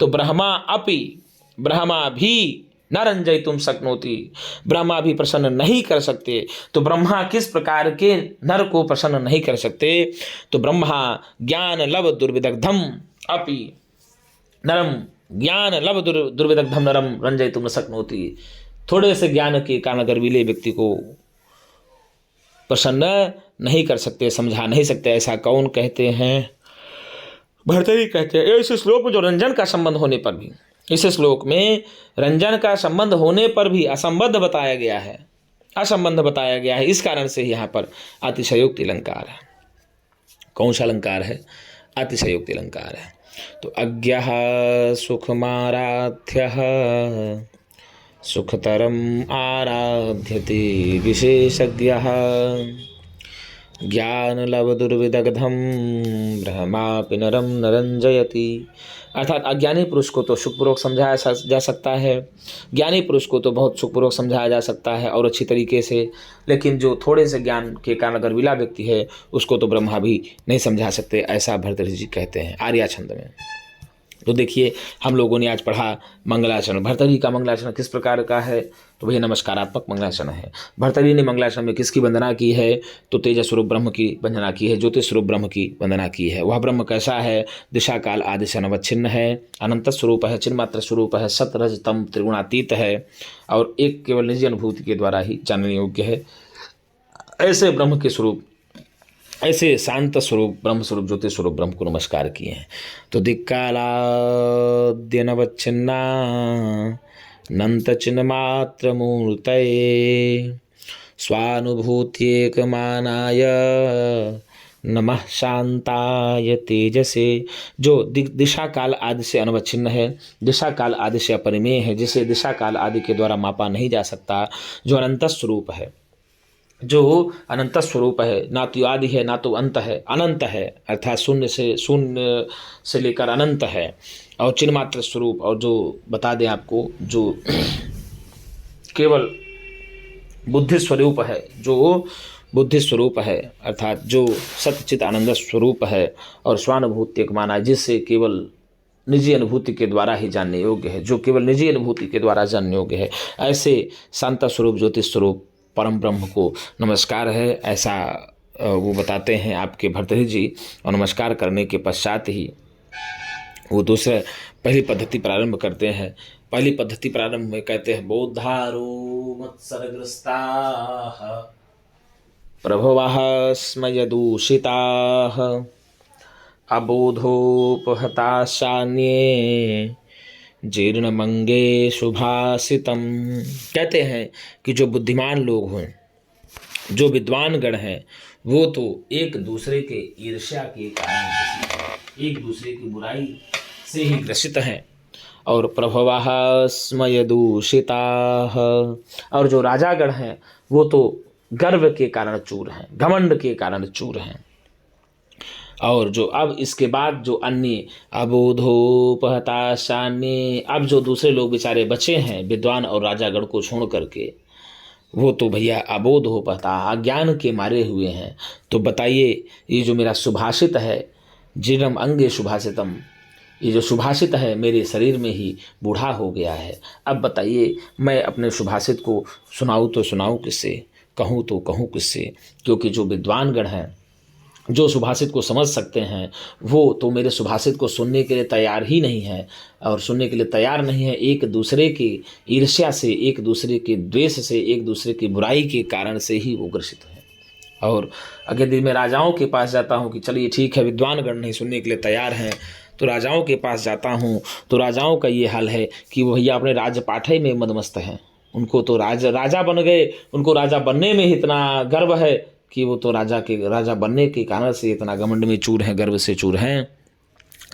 तो ब्रह्मा भी न रंजयितुम शक्नोति, ब्रह्मा भी प्रसन्न नहीं कर सकते। तो ब्रह्मा किस प्रकार के नर को प्रसन्न नहीं कर सकते? तो ब्रह्मा ज्ञान लव दुर्विदग्धम अपि नरम, ज्ञान लव दुर्विदग्धम नरम रंजयितुम न शक्नोति, थोड़े से ज्ञान के कारण गर्वीले व्यक्ति को प्रसन्न नहीं कर सकते, समझा नहीं सकते। ऐसा कौन कहते हैं? भर्तृहरि कहते हैं। इस श्लोक में जो रंजन का संबंध होने पर भी, इस श्लोक में रंजन का संबंध होने पर भी असंबद्ध बताया गया है, असंबंध बताया गया है। इस कारण से यहाँ पर अतिशयोक्ति अलंकार है। कौन सा अलंकार है? अतिशयोक्ति अलंकार है। तो अज्ञः सुखमाराध्यः सुखतरम् आराध्यते विशेषज्ञः ज्ञानलवदुर्विदग्धम ब्रह्मापि नरं नरंजयति। अर्थात अज्ञानी पुरुष को तो सुखपूर्वक समझाया जा सकता है, ज्ञानी पुरुष को तो बहुत सुखपूर्वक समझाया जा सकता है और अच्छी तरीके से, लेकिन जो थोड़े से ज्ञान के कारण गर्विला व्यक्ति है, उसको तो ब्रह्मा भी नहीं समझा सकते, ऐसा भर्तृहरि जी कहते हैं आर्या छंद में। तो देखिए, हम लोगों ने आज पढ़ा मंगलाचरण। भर्तृहरि का मंगलाचरण किस प्रकार का है? तो वही नमस्कारात्मक मंगलाचरण है। भर्तृहरि ने मंगलाचरण में किसकी वंदना की है? तो तेजस स्वरूप ब्रह्म की वंदना की है, ज्योतिष स्वरूप ब्रह्म की वंदना की है। वह ब्रह्म कैसा है? दिशा काल आदि से अनवच्छिन्न है, अनंत स्वरूप है, चिन्मात्र स्वरूप है, सत रज तम त्रिगुणातीत है और एक केवल निजी अनुभूति के द्वारा ही जानने योग्य है। ऐसे ब्रह्म के स्वरूप, ऐसे शांत स्वरूप ब्रह्म स्वरूप ज्योतिष स्वरूप ब्रह्म को नमस्कार किए हैं। तो दिक्कालाद्यनवच्छिन्ना नंत चिन्मात्र मूर्तये स्वानुभूत्येकमानाय नमः शांताय तेजसे, जो दिशा काल आदि से अनवच्छिन्न है, दिशा काल आदि से अपरिमेय है, जिसे दिशा काल आदि के द्वारा मापा नहीं जा सकता, जो अनंत स्वरूप है, जो अनंत स्वरूप है, ना तो आदि है ना तो अंत है, अनंत है अर्थात शून्य से लेकर अनंत है, और चिन्मात्र स्वरूप, और जो बता दें आपको जो केवल बुद्धि स्वरूप है, जो बुद्धि स्वरूप है अर्थात जो सच्चित आनंद स्वरूप है, और स्वानुभूति एक माना, जिससे केवल निजी अनुभूति के द्वारा ही जानने योग्य है, जो केवल निजी अनुभूति के द्वारा जानने योग्य है, ऐसे शांत स्वरूप ज्योतिष स्वरूप परम ब्रह्म को नमस्कार है, ऐसा वो बताते हैं आपके भर्तृहरि जी। और नमस्कार करने के पश्चात ही वो दूसरे पहली पद्धति प्रारंभ करते हैं। पहली पद्धति प्रारंभ में कहते हैं बोधारो मत्सरग्रस्ताः प्रभवः स्मयदूषिताः अबोधोपहताशान्ये जीर्णमंगे शुभासितम। कहते हैं कि जो बुद्धिमान लोग हों, जो विद्वान गण हैं, वो तो एक दूसरे के ईर्ष्या के कारण, एक दूसरे की बुराई से ही ग्रसित हैं, और प्रभवाः स्मयदूषिताः, और जो राजागण हैं वो तो गर्व के कारण चूर हैं, घमंड के कारण चूर हैं। और जो अब इसके बाद जो अन्य अबोधोपहताशान्य, अब जो दूसरे लोग बेचारे बचे हैं विद्वान और राजागण को छोड़ करके, वो तो भैया अबोध हो पता अज्ञान के मारे हुए हैं। तो बताइए ये जो मेरा सुभाषित है, जीर्णम अंगे शुभाषितम, ये जो सुभाषित है मेरे शरीर में ही बूढ़ा हो गया है। अब बताइए मैं अपने सुभाषित को सुनाऊँ तो सुनाऊँ किससे, कहूँ तो कहूँ किससे, क्योंकि जो विद्वान गण हैं, जो सुभाषित को समझ सकते हैं, वो तो मेरे सुभाषित को सुनने के लिए तैयार ही नहीं है, और सुनने के लिए तैयार नहीं है। एक दूसरे की ईर्ष्या से, एक दूसरे के द्वेष से, एक दूसरे की बुराई के कारण से ही वो ग्रसित हैं। और अगर दिन में राजाओं के पास जाता हूँ कि चलिए ठीक है विद्वान गण नहीं सुनने के लिए तैयार हैं, तो राजाओं के पास जाता हूँ तो राजाओं का ये हाल है कि वो भैया अपने राजपाठे में मदमस्त हैं। उनको तो राजा बन गए, उनको राजा बनने में इतना गर्व है कि वो तो राजा बनने के कारण से इतना घमंड में चूर हैं, गर्व से चूर हैं,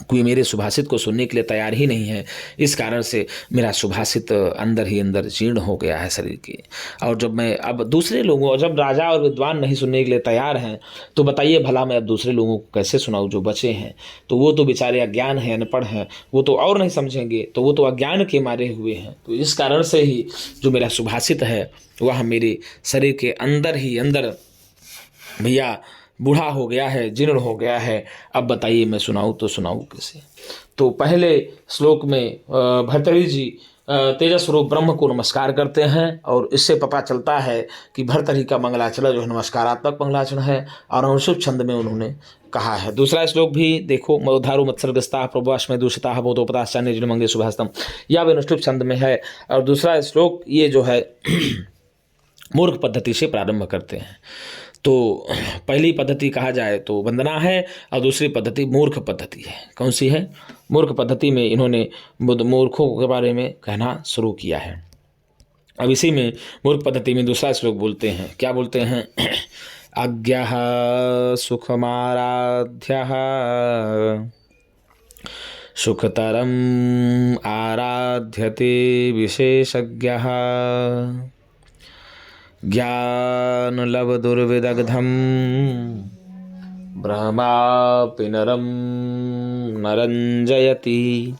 कोई मेरे सुभाषित को सुनने के लिए तैयार ही नहीं है। इस कारण से मेरा सुभाषित अंदर ही अंदर जीर्ण हो गया है शरीर के। और जब मैं अब दूसरे लोगों, और जब राजा और विद्वान नहीं सुनने के लिए तैयार हैं, तो बताइए भला मैं अब दूसरे लोगों को कैसे सुनाऊँ जो बचे हैं। तो वो तो बेचारे अज्ञान हैं, अनपढ़ हैं, वो तो और नहीं समझेंगे, तो वो तो अज्ञान के मारे हुए हैं। तो इस कारण से ही जो मेरा सुभाषित है वह मेरे शरीर के अंदर ही अंदर भैया बूढ़ा हो गया है, जीर्ण हो गया है। अब बताइए मैं सुनाऊँ तो सुनाऊँ कैसे। तो पहले श्लोक में भर्तृहरि जी तेजस स्वरूप ब्रह्म को नमस्कार करते हैं, और इससे पता चलता है कि भर्तृहरि का मंगलाचरण जो है नमस्कारात्मक मंगलाचरण है, और अनुष्टुप छंद में उन्होंने कहा है। दूसरा श्लोक भी देखो, मधुधारो मत्सरग्रस्ताः प्रभवास्मय दूषिताः बोधोपहताशान्ये जीर्णमंगे शुभासितम, यह भी अनुष्टुप छंद में है। और दूसरा श्लोक ये जो है मूर्ख पद्धति से प्रारंभ करते हैं। तो पहली पद्धति कहा जाए तो वंदना है, और दूसरी पद्धति मूर्ख पद्धति है। कौन सी है? मूर्ख पद्धति में इन्होंने मूर्खों के बारे में कहना शुरू किया है। अब इसी में मूर्ख पद्धति में दूसरा श्लोक बोलते हैं, क्या बोलते हैं? अज्ञः सुखमाराध्यः सुखतरम आराध्यते विशेषज्ञः ज्ञानलवदुर्विदग्धं ब्रह्मापि नरं नरंजयति।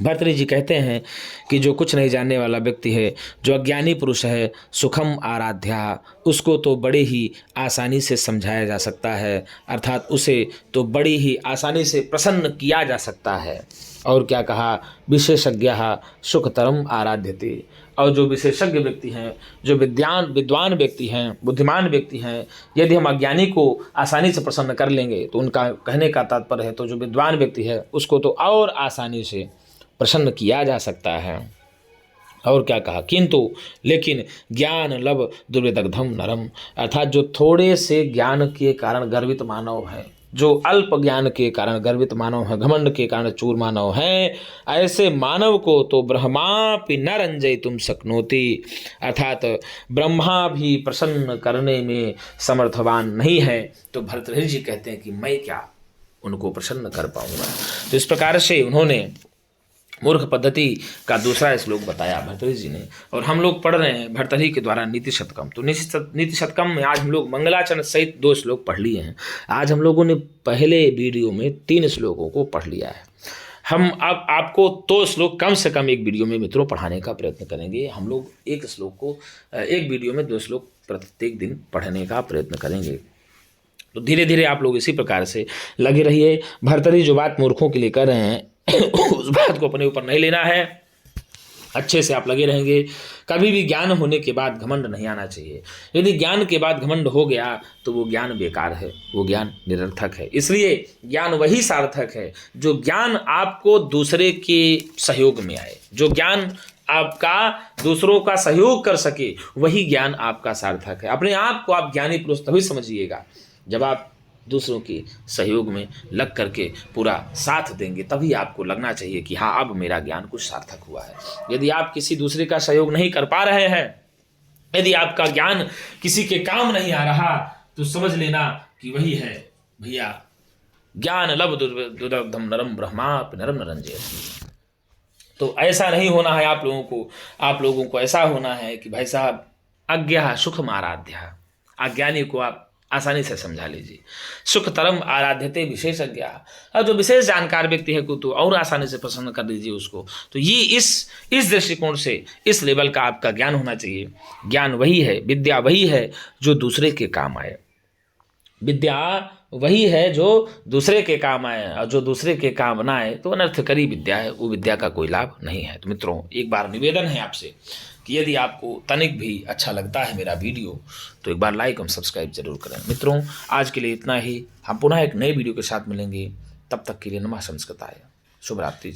भर्तृहरि जी कहते हैं कि जो कुछ नहीं जानने वाला व्यक्ति है, जो अज्ञानी पुरुष है, सुखम आराध्या, उसको तो बड़े ही आसानी से समझाया जा सकता है, अर्थात उसे तो बड़ी ही आसानी से प्रसन्न किया जा सकता है। और क्या कहा? विशेषज्ञ सुखतरम आराध्यते, और जो विशेषज्ञ व्यक्ति हैं, जो विद्वान व्यक्ति हैं, बुद्धिमान व्यक्ति हैं, यदि हम अज्ञानी को आसानी से प्रसन्न कर लेंगे, तो उनका कहने का तात्पर्य है तो जो विद्वान व्यक्ति है उसको तो और आसानी से प्रसन्न किया जा सकता है। और क्या कहा? किंतु लेकिन ज्ञान लव दुर्विदग्धम नरम, अर्थात जो थोड़े से ज्ञान के कारण गर्वित मानव है, जो अल्प ज्ञान के कारण गर्वित मानव है, घमंड के कारण चूर मानव हैं, ऐसे मानव को तो ब्रह्मापि न रंजयितुम शक्नोति, अर्थात ब्रह्मा भी प्रसन्न करने में समर्थवान नहीं है। तो भर्तृहरि जी कहते हैं कि मैं क्या उनको प्रसन्न कर पाऊंगा। तो इस प्रकार से उन्होंने मूर्ख पद्धति का दूसरा श्लोक बताया भर्तृहरि जी ने, और हम लोग पढ़ रहे हैं भर्तृहरि के द्वारा नीति शतकम। तो नीति शतकम में आज हम लोग मंगलाचरण सहित 2 श्लोक पढ़ लिए हैं। आज हम लोगों ने पहले वीडियो में 3 श्लोकों को पढ़ लिया है। हम अब आपको 2 श्लोक कम से कम एक वीडियो में मित्रों पढ़ाने का प्रयत्न करेंगे। हम लोग एक श्लोक को एक वीडियो में 2 श्लोक प्रत्येक दिन पढ़ने का प्रयत्न करेंगे। तो धीरे धीरे आप लोग इसी प्रकार से लगे रहिए। भर्तृहरि जो बात मूर्खों के लिए कर रहे हैं उस बात को अपने ऊपर नहीं लेना है, अच्छे से आप लगे रहेंगे। कभी भी ज्ञान होने के बाद घमंड नहीं आना चाहिए। यदि ज्ञान के बाद घमंड हो गया तो वो ज्ञान बेकार है, वो ज्ञान निरर्थक है। इसलिए ज्ञान वही सार्थक है जो ज्ञान आपको दूसरे के सहयोग में आए, जो ज्ञान आपका दूसरों का सहयोग कर सके, वही ज्ञान आपका सार्थक है। अपने आप को आप ज्ञानी पुरुष तभी समझिएगा जब आप दूसरों के सहयोग में लग करके पूरा साथ देंगे, तभी आपको लगना चाहिए कि हाँ अब मेरा ज्ञान कुछ सार्थक हुआ है। यदि आप किसी दूसरे का सहयोग नहीं कर पा रहे हैं, यदि आपका ज्ञान किसी के काम नहीं आ रहा, तो समझ लेना कि वही है भैया ज्ञान लब दुर्लभम नरम ब्रह्माप नरम नरंजयति। तो ऐसा नहीं होना है आप लोगों को ऐसा होना है कि भाई साहब अज्ञा सुखम आराध्या, अज्ञानी को आप आसानी से समझा लीजिए। सुख तरम आराध्यते विशेषज्ञ, और जो विशेष जानकार व्यक्ति है को तो और आसानी से प्रसन्न कर दीजिए उसको। तो ये इस दृष्टिकोण से इस लेवल का आपका ज्ञान होना चाहिए। ज्ञान वही है, विद्या वही है जो दूसरे के काम आए, विद्या वही है जो दूसरे के काम आए, और जो दूसरे के काम ना आए तो अनर्थकरी विद्या है, वो विद्या का कोई लाभ नहीं है। तो मित्रों एक बार निवेदन है आपसे कि यदि आपको तनिक भी अच्छा लगता है मेरा वीडियो तो एक बार लाइक और सब्सक्राइब जरूर करें। मित्रों आज के लिए इतना ही, हम पुनः एक नए वीडियो के साथ मिलेंगे। तब तक के लिए नमः संस्कृताय, शुभ रात्रि।